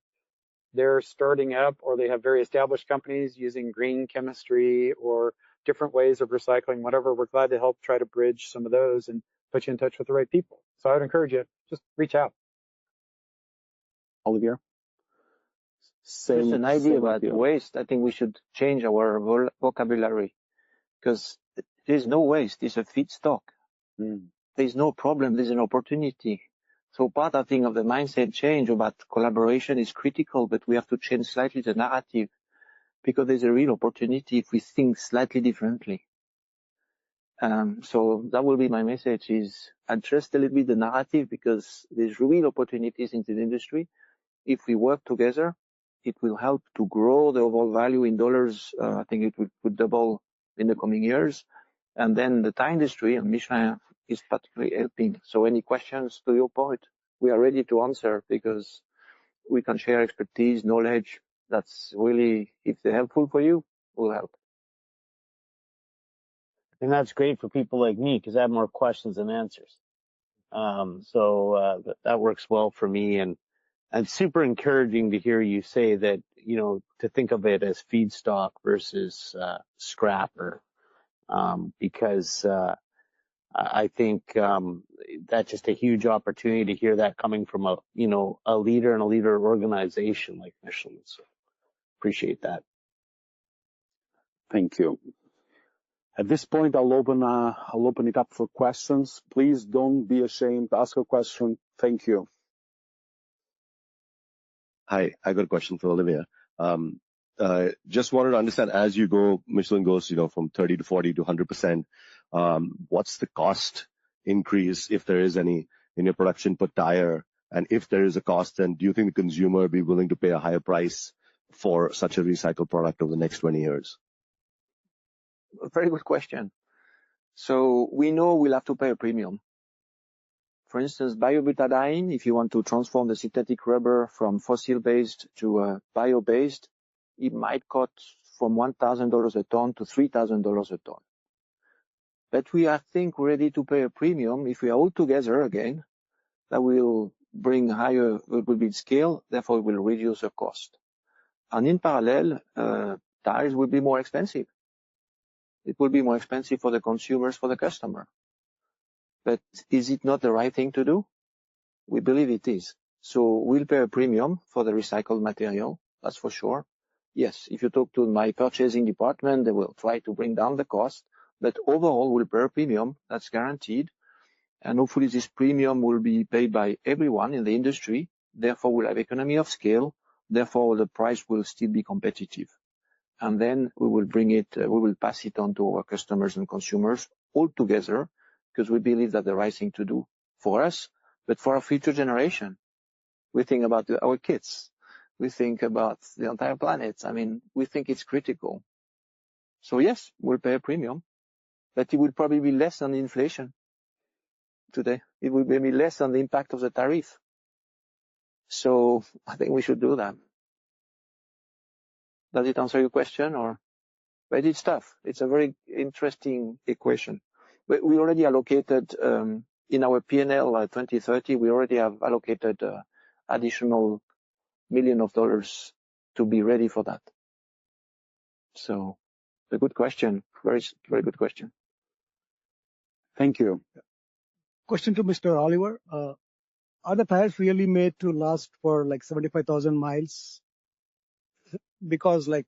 they're starting up or they have very established companies using green chemistry or different ways of recycling, whatever. We're glad to help try to bridge some of those and put you in touch with the right people. So I would encourage you, just reach out. Olivier? Just an idea about waste. I think we should change our vocabulary because there's no waste. It's a feedstock. There's no problem. There's an opportunity. So part, I think, of the mindset change about collaboration is critical, but we have to change slightly the narrative because there's a real opportunity if we think slightly differently. So that will be my message is adjust a little bit the narrative because there's real opportunities in the industry. If we work together, it will help to grow the overall value in dollars. I think it would double in the coming years. And then the tire industry and Michelin is particularly helping. So any questions to your point, we are ready to answer because we can share expertise, knowledge. That's really, if they're helpful for you, will help. And that's great for people like me because I have more questions than answers. So that works well for me. And super encouraging to hear you say that, you know, to think of it as feedstock versus scrap or because I think that's just a huge opportunity to hear that coming from a leader and a leader organization like Michelin. So appreciate that. Thank you. At this point, I'll open it up for questions. Please don't be ashamed to ask a question. Thank you. Hi, I got a question for Olivia. Just wanted to understand as you go, Michelin goes, from 30 to 40 to 100%. What's the cost increase, if there is any, in your production per tire? And if there is a cost, then do you think the consumer will be willing to pay a higher price for such a recycled product over the next 20 years? Very good question. So we know we'll have to pay a premium. For instance, biobutadiene, if you want to transform the synthetic rubber from fossil-based to bio-based, it might cost from $1,000 a ton to $3,000 a ton. But we are, I think, ready to pay a premium if we are all together again. That will bring higher, it will be scale, therefore it will reduce the cost. And in parallel, tires will be more expensive. It will be more expensive for the consumers, for the customer. But is it not the right thing to do? We believe it is. So we'll pay a premium for the recycled material, that's for sure. Yes, if you talk to my purchasing department, they will try to bring down the cost, but overall we'll pay a premium, that's guaranteed. And hopefully this premium will be paid by everyone in the industry. Therefore, we'll have economy of scale. Therefore, the price will still be competitive. And then we will pass it on to our customers and consumers all together, because we believe that the right thing to do for us, but for our future generation. We think about our kids. We think about the entire planet. I mean, we think it's critical. So yes, we'll pay a premium, but it will probably be less than inflation today. It will be less than the impact of the tariff. So I think we should do that. Does it answer your question? But it's tough. It's a very interesting equation. But we already allocated, in our P&L 2030, we already have allocated additional $1 million to be ready for that. So a good question. Very, very good question. Thank you. Question to Mr. Oliver. Are the tires really made to last for like 75,000 miles? Because like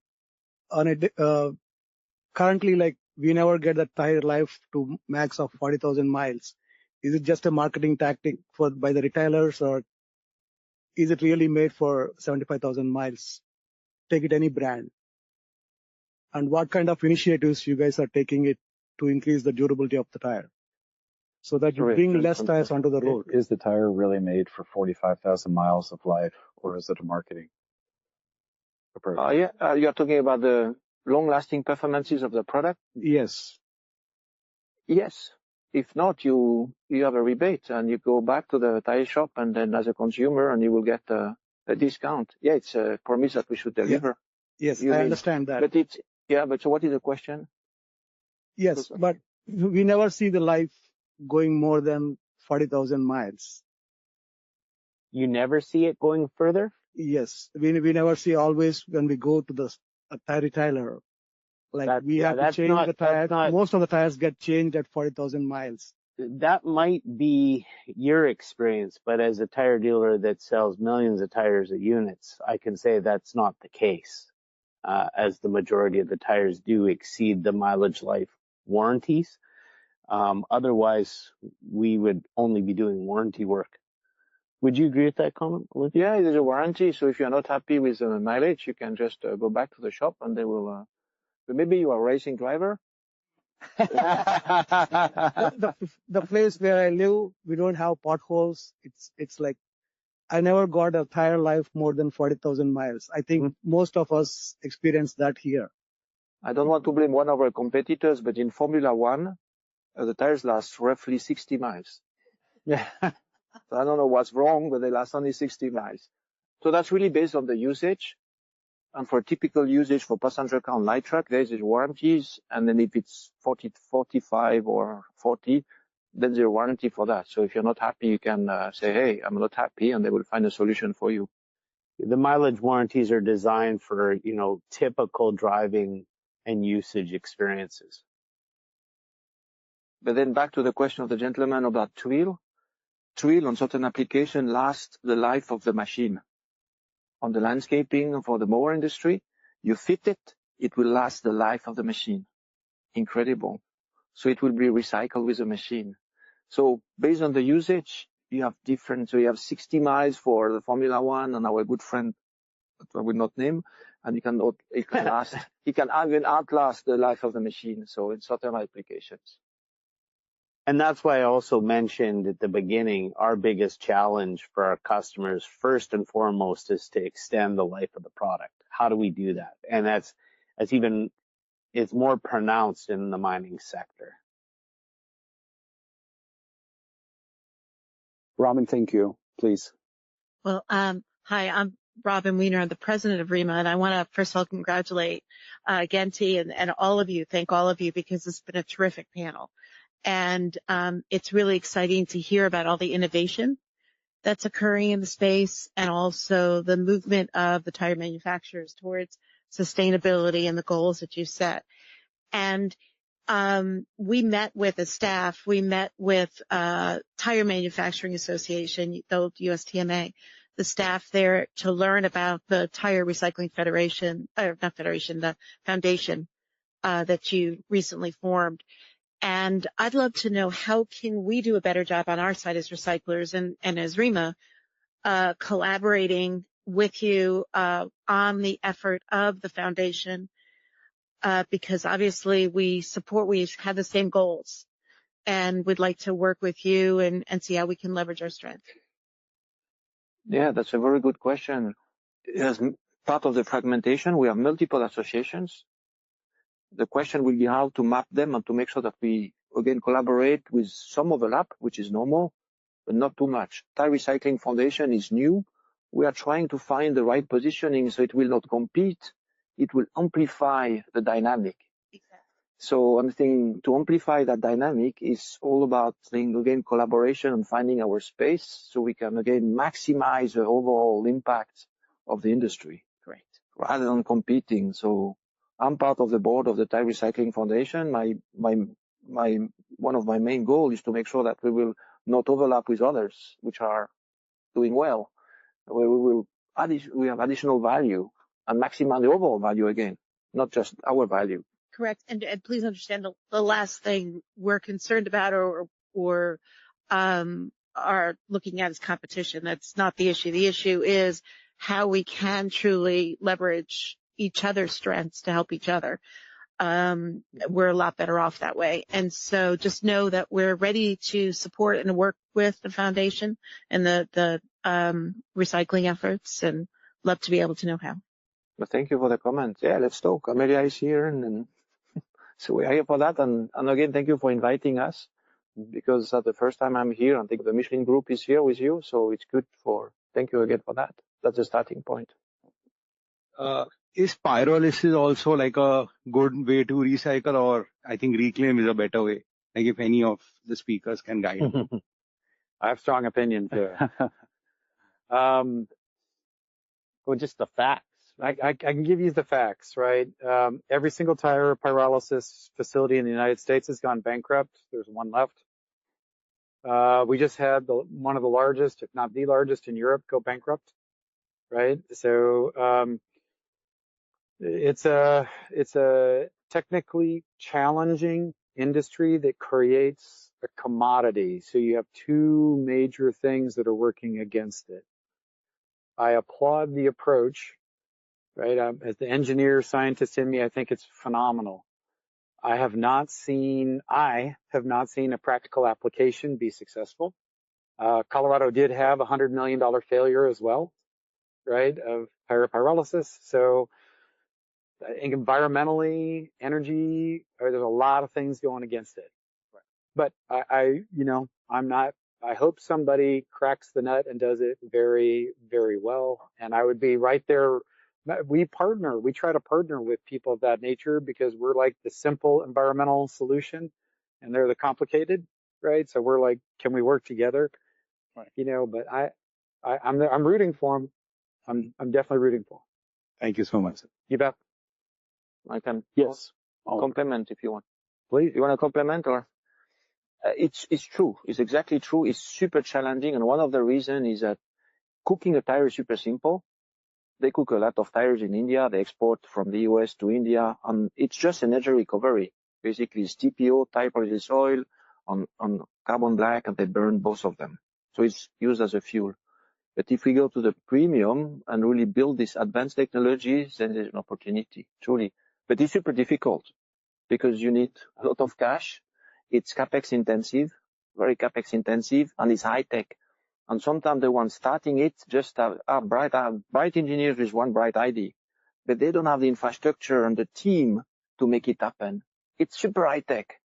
currently, like we never get the tire life to max of 40,000 miles. Is it just a marketing tactic by the retailers, or is it really made for 75,000 miles? Take it any brand. And what kind of initiatives you guys are taking it to increase the durability of the tire, so that you bring less tires onto the road? Is the tire really made for 45,000 miles of life, or is it a marketing approach? You're talking about the long-lasting performances of the product? Yes. Yes. If not, you have a rebate and you go back to the tire shop, and then as a consumer, and you will get a discount. Yeah, it's a promise that we should deliver. Yeah. Yes, I understand that. But so what is the question? Yes, but we never see the life going more than 40,000 miles. You never see it going further? Yes, we never see. Always when we go to a tire retailer, like we have to change the tires. Most of the tires get changed at 40,000 miles. That might be your experience, but as a tire dealer that sells millions of tires at units, I can say that's not the case, as the majority of the tires do exceed the mileage life warranties. Otherwise, we would only be doing warranty work. Would you agree with that comment, Olivier? Yeah, there's a warranty. So if you're not happy with the mileage, you can just go back to the shop, and they will. But maybe you are a racing driver. The place where I live, we don't have potholes. It's like I never got a tire life more than 40,000 miles. I think most of us experience that here. I don't want to blame one of our competitors, but in Formula One, the tires last roughly 60 miles. Yeah. So I don't know what's wrong, but they last only 60 miles. So that's really based on the usage. And for typical usage for passenger car and light truck, there's warranties. And then if it's 40, 45 or 40, then there's a warranty for that. So if you're not happy, you can say, hey, I'm not happy, and they will find a solution for you. The mileage warranties are designed for, typical driving and usage experiences. But then back to the question of the gentleman about twill. Twill on certain application lasts the life of the machine. On the landscaping for the mower industry, you fit it, it will last the life of the machine. Incredible. So it will be recycled with the machine. So based on the usage, you have different, so you have 60 miles for the Formula One and our good friend, that I will not name, and it can last, it can even outlast the life of the machine. So in certain applications. And that's why I also mentioned at the beginning, our biggest challenge for our customers, first and foremost, is to extend the life of the product. How do we do that? And it's more pronounced in the mining sector. Robin, thank you. Please. Well, hi, I'm Robin Wiener. I'm the president of ReMA, and I want to first of all congratulate Genti and all of you. Thank all of you, because it's been a terrific panel. And it's really exciting to hear about all the innovation that's occurring in the space, and also the movement of the tire manufacturers towards sustainability and the goals that you set. And we met with the staff, we met with, Tire Manufacturing Association, the old USTMA, the staff there to learn about the Tire Recycling Federation, or not Federation, the foundation, that you recently formed. And I'd love to know, how can we do a better job on our side as recyclers and as ReMA, collaborating with you, on the effort of the foundation, because obviously we have the same goals, and we'd like to work with you and see how we can leverage our strength. Yeah, that's a very good question. As part of the fragmentation, we have multiple associations. The question will be how to map them and to make sure that we, again, collaborate with some overlap, which is normal, but not too much. Tire Recycling Foundation is new. We are trying to find the right positioning so it will not compete. It will amplify the dynamic. Exactly. So one thing to amplify that dynamic is all about, again, collaboration and finding our space so we can, again, maximize the overall impact of the industry. Great. Rather than competing. So I'm part of the board of the Tire Recycling Foundation. One of my main goals is to make sure that we will not overlap with others which are doing well, where we have additional value and maximize the overall value again, not just our value. Correct. And please understand the last thing we're concerned about or are looking at is competition. That's not the issue. The issue is how we can truly leverage each other's strengths to help each other. We're a lot better off that way. And so just know that we're ready to support and work with the foundation and the recycling efforts, and love to be able to know how. Well, thank you for the comment. Yeah, let's talk. Amelia is here, and so we are here for that. And again, thank you for inviting us, because the first time I'm here, I think the Michelin Group is here with you, so it's good thank you again for that. That's the starting point. Is pyrolysis also like a good way to recycle, or I think reclaim is a better way? Like if any of the speakers can guide. I have strong opinions there. Well, just the facts. I can give you the facts, right? Every single tire pyrolysis facility in the United States has gone bankrupt. There's one left. We just had one of the largest, if not the largest in Europe, go bankrupt, right? So, it's a technically challenging industry that creates a commodity. So you have two major things that are working against it. I applaud the approach, right? As the engineer scientist in me, I think it's phenomenal. I have not seen a practical application be successful. Colorado did have a $100 million failure as well, right, of pyrolysis. So environmentally, energy, there's a lot of things going against it. But I hope somebody cracks the nut and does it very, very well. And I would be right there. We try to partner with people of that nature because we're like the simple environmental solution and they're the complicated, right? So we're like, can we work together? Right. But I'm rooting for them. I'm definitely rooting for them. Thank you so much. You bet. I can Yes. compliment if you want. Please. You want to compliment or? It's true. It's exactly true. It's super challenging. And one of the reasons is that cooking a tire is super simple. They cook a lot of tires in India. They export from the US to India. And it's just energy recovery. Basically, it's TPO, tire pyrolysis oil, on carbon black, and they burn both of them. So it's used as a fuel. But if we go to the premium and really build these advanced technologies, then there's an opportunity, truly. But it's super difficult because you need a lot of cash. It's capex intensive, very capex intensive, and it's high tech. And sometimes the ones starting it just have bright engineers with one bright idea, but they don't have the infrastructure and the team to make it happen. It's super high tech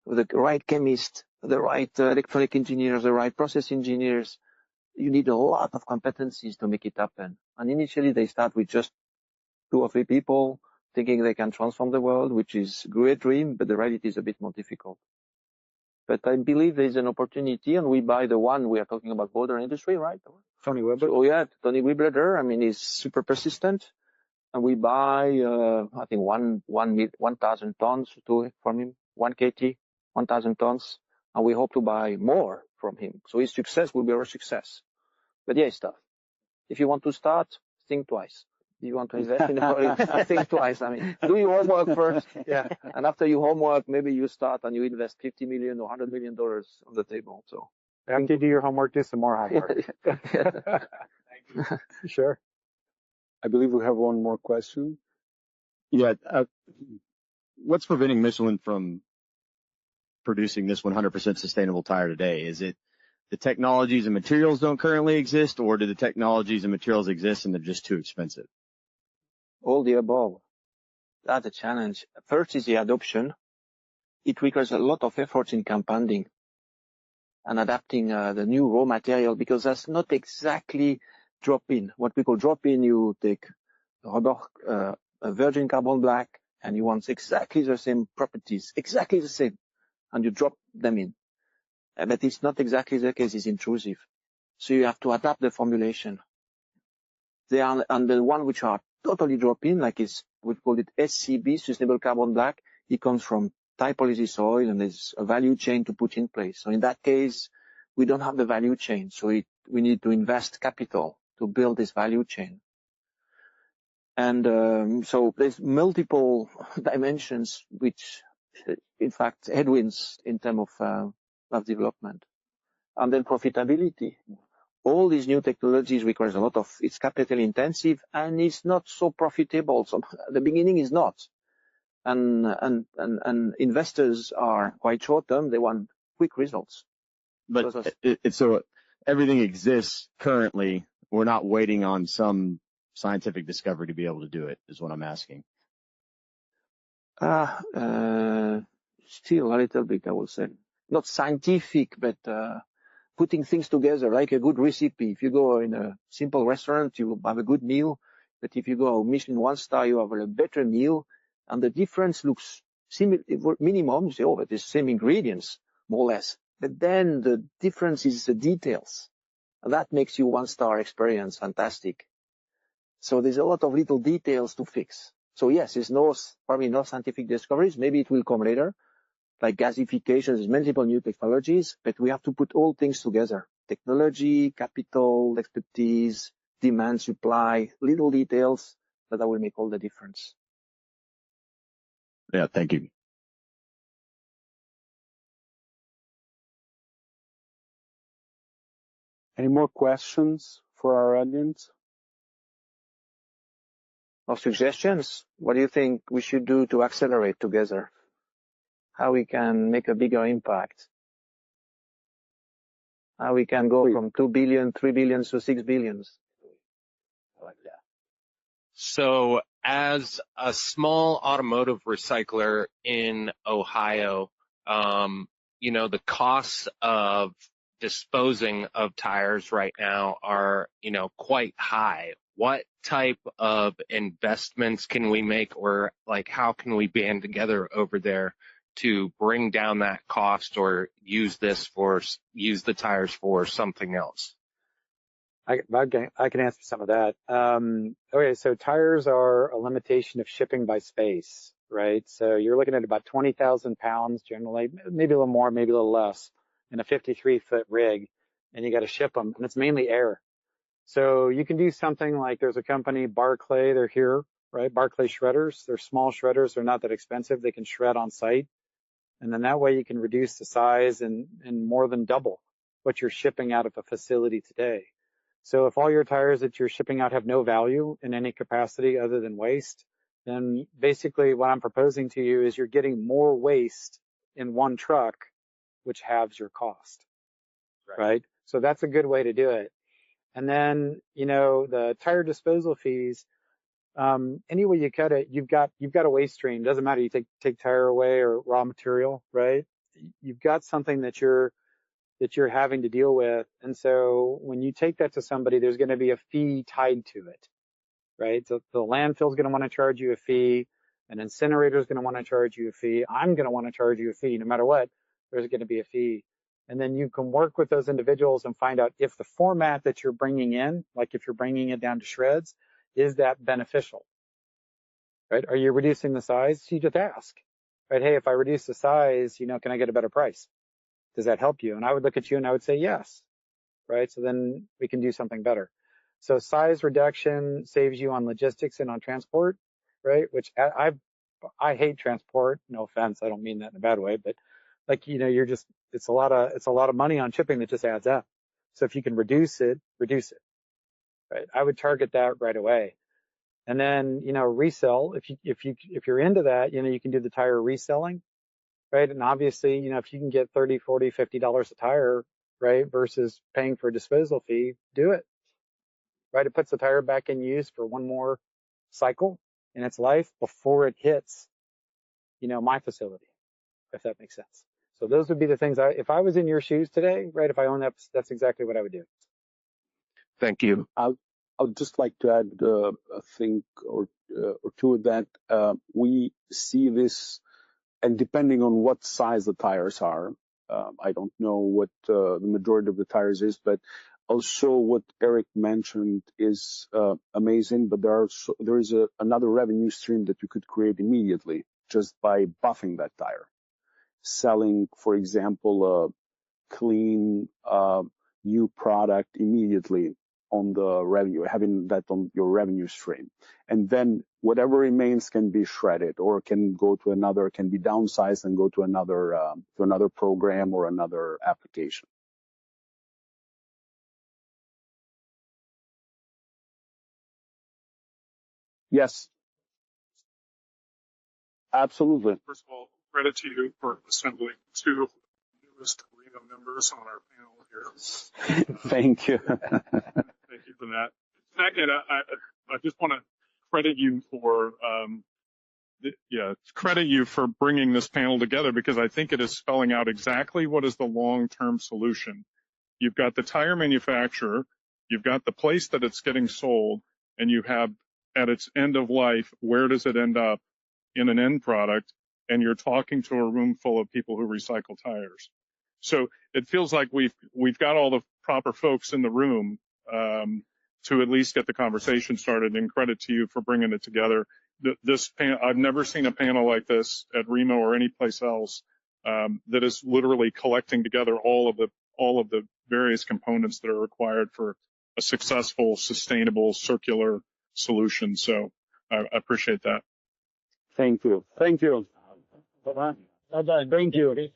with the right chemist, the right electronic engineers, the right process engineers. You need a lot of competencies to make it happen. And initially they start with just 2 or 3 people thinking they can transform the world, which is a great dream, but the reality is a bit more difficult. But I believe there is an opportunity, and we buy the one we are talking about, border industry, right? Tony Weber. Oh yeah, Tony Weber. I mean, he's super persistent, and we buy, I think 1,000 tons from him. 1 KT, 1,000 tons, and we hope to buy more from him. So his success will be our success. But yeah, it's tough. If you want to start, think twice. If you want to invest in the project, think twice. I mean, do your homework first. Yeah. And after your homework, maybe you start and you invest $50 million or $100 million on the table. So after you do your homework, do some more homework. Sure. I believe we have one more question. Yeah. What's preventing Michelin from producing this 100% sustainable tire today? Is it the technologies and materials don't currently exist, or do the technologies and materials exist and they're just too expensive? All the above. That's a challenge. First is the adoption. It requires a lot of effort in compounding and adapting the new raw material, because that's not exactly drop-in. What we call drop-in, you take rubber, a virgin carbon black, and you want exactly the same properties, exactly the same, and you drop them in. But it's not exactly the case. It's intrusive. So you have to adapt the formulation. They are, and the one which are totally drop-in, like we call it SCB, sustainable carbon black. It comes from pyrolysis oil, and there's a value chain to put in place. So in that case, we don't have the value chain. So we need to invest capital to build this value chain. And so there's multiple dimensions, which, in fact, headwinds in terms of development. And then profitability. All these new technologies requires a lot of, it's capital intensive, and it's not so profitable. So at the beginning is not. And investors are quite short term. They want quick results. But so everything exists currently. We're not waiting on some scientific discovery to be able to do it, is what I'm asking. Still a little bit, I would say. Not scientific, but putting things together like a good recipe. If you go in a simple restaurant, you will have a good meal. But if you go Michelin 1-star, you have a better meal. And the difference looks similar, minimum. You say, oh, but it's the same ingredients, more or less. But then the difference is the details. And that makes you 1-star experience fantastic. So there's a lot of little details to fix. So yes, there's probably no scientific discoveries. Maybe it will come later, like gasification. There's multiple new technologies, but we have to put all things together. Technology, capital, expertise, demand, supply, little details that will make all the difference. Yeah, thank you. Any more questions for our audience? Or suggestions? What do you think we should do to accelerate together? How we can make a bigger impact? How we can go from 2 billion, 3 billion to 6 billion? Like that. So as a small automotive recycler in Ohio, the costs of disposing of tires right now are, quite high. What type of investments can we make, or like how can we band together over there to bring down that cost, or use the tires for something else? I can answer some of that. Okay, so tires are a limitation of shipping by space, right? So you're looking at about 20,000 pounds generally, maybe a little more, maybe a little less, in a 53-foot rig, and you got to ship them, and it's mainly air. So you can do something like, there's a company, Barclay, they're here, right? Barclay shredders. They're small shredders. They're not that expensive. They can shred on site. And then that way you can reduce the size and more than double what you're shipping out of a facility today. So if all your tires that you're shipping out have no value in any capacity other than waste, then basically what I'm proposing to you is you're getting more waste in one truck, which halves your cost, right? So that's a good way to do it. And then, the tire disposal fees, any way you cut it, you've got a waste stream. Doesn't matter. You take tire away or raw material, right? You've got something that you're having to deal with. And so when you take that to somebody, there's going to be a fee tied to it, right? So the landfill's going to want to charge you a fee. An incinerator is going to want to charge you a fee. I'm going to want to charge you a fee. No matter what, there's going to be a fee. And then you can work with those individuals and find out if the format that you're bringing in, like if you're bringing it down to shreds, is that beneficial, right? Are you reducing the size? You just ask, right? Hey, if I reduce the size, can I get a better price? Does that help you? And I would look at you and I would say yes, right? So then we can do something better. So size reduction saves you on logistics and on transport, right? Which I hate transport. No offense, I don't mean that in a bad way, but like it's a lot of money on shipping that just adds up. So if you can reduce it, right? I would target that right away. And then resell if you're into that, you can do the tire reselling, right? And obviously, if you can get $30, $40, $50 a tire, right, versus paying for a disposal fee, do it, right? It puts the tire back in use for one more cycle in its life before it hits, my facility, if that makes sense. So those would be the things if I was in your shoes today, right, if I owned that, that's exactly what I would do. Thank you. I would just like to add a thing or two of that. We see this, and depending on what size the tires are, I don't know what the majority of the tires is, but also what Eric mentioned is amazing. But there is another revenue stream that you could create immediately just by buffing that tire, selling, for example, a clean new product immediately on the revenue, having that on your revenue stream. And then whatever remains can be shredded or can be downsized and go to another program or another application. Yes, absolutely. First of all, credit to you for assembling two newest ReMA members on our panel here. Thank you. Thank you for that. Second, I just want to credit you for bringing this panel together, because I think it is spelling out exactly what is the long-term solution. You've got the tire manufacturer, you've got the place that it's getting sold, and you have at its end of life, where does it end up in an end product? And you're talking to a room full of people who recycle tires. So it feels like we've got all the proper folks in the room to at least get the conversation started. And credit to you for bringing it together. I've never seen a panel like this at ReMA or any place else that is literally collecting together all of the various components that are required for a successful, sustainable, circular solution. So I appreciate that. Thank you. Thank you. Bye-bye. Bye-bye. Thank you.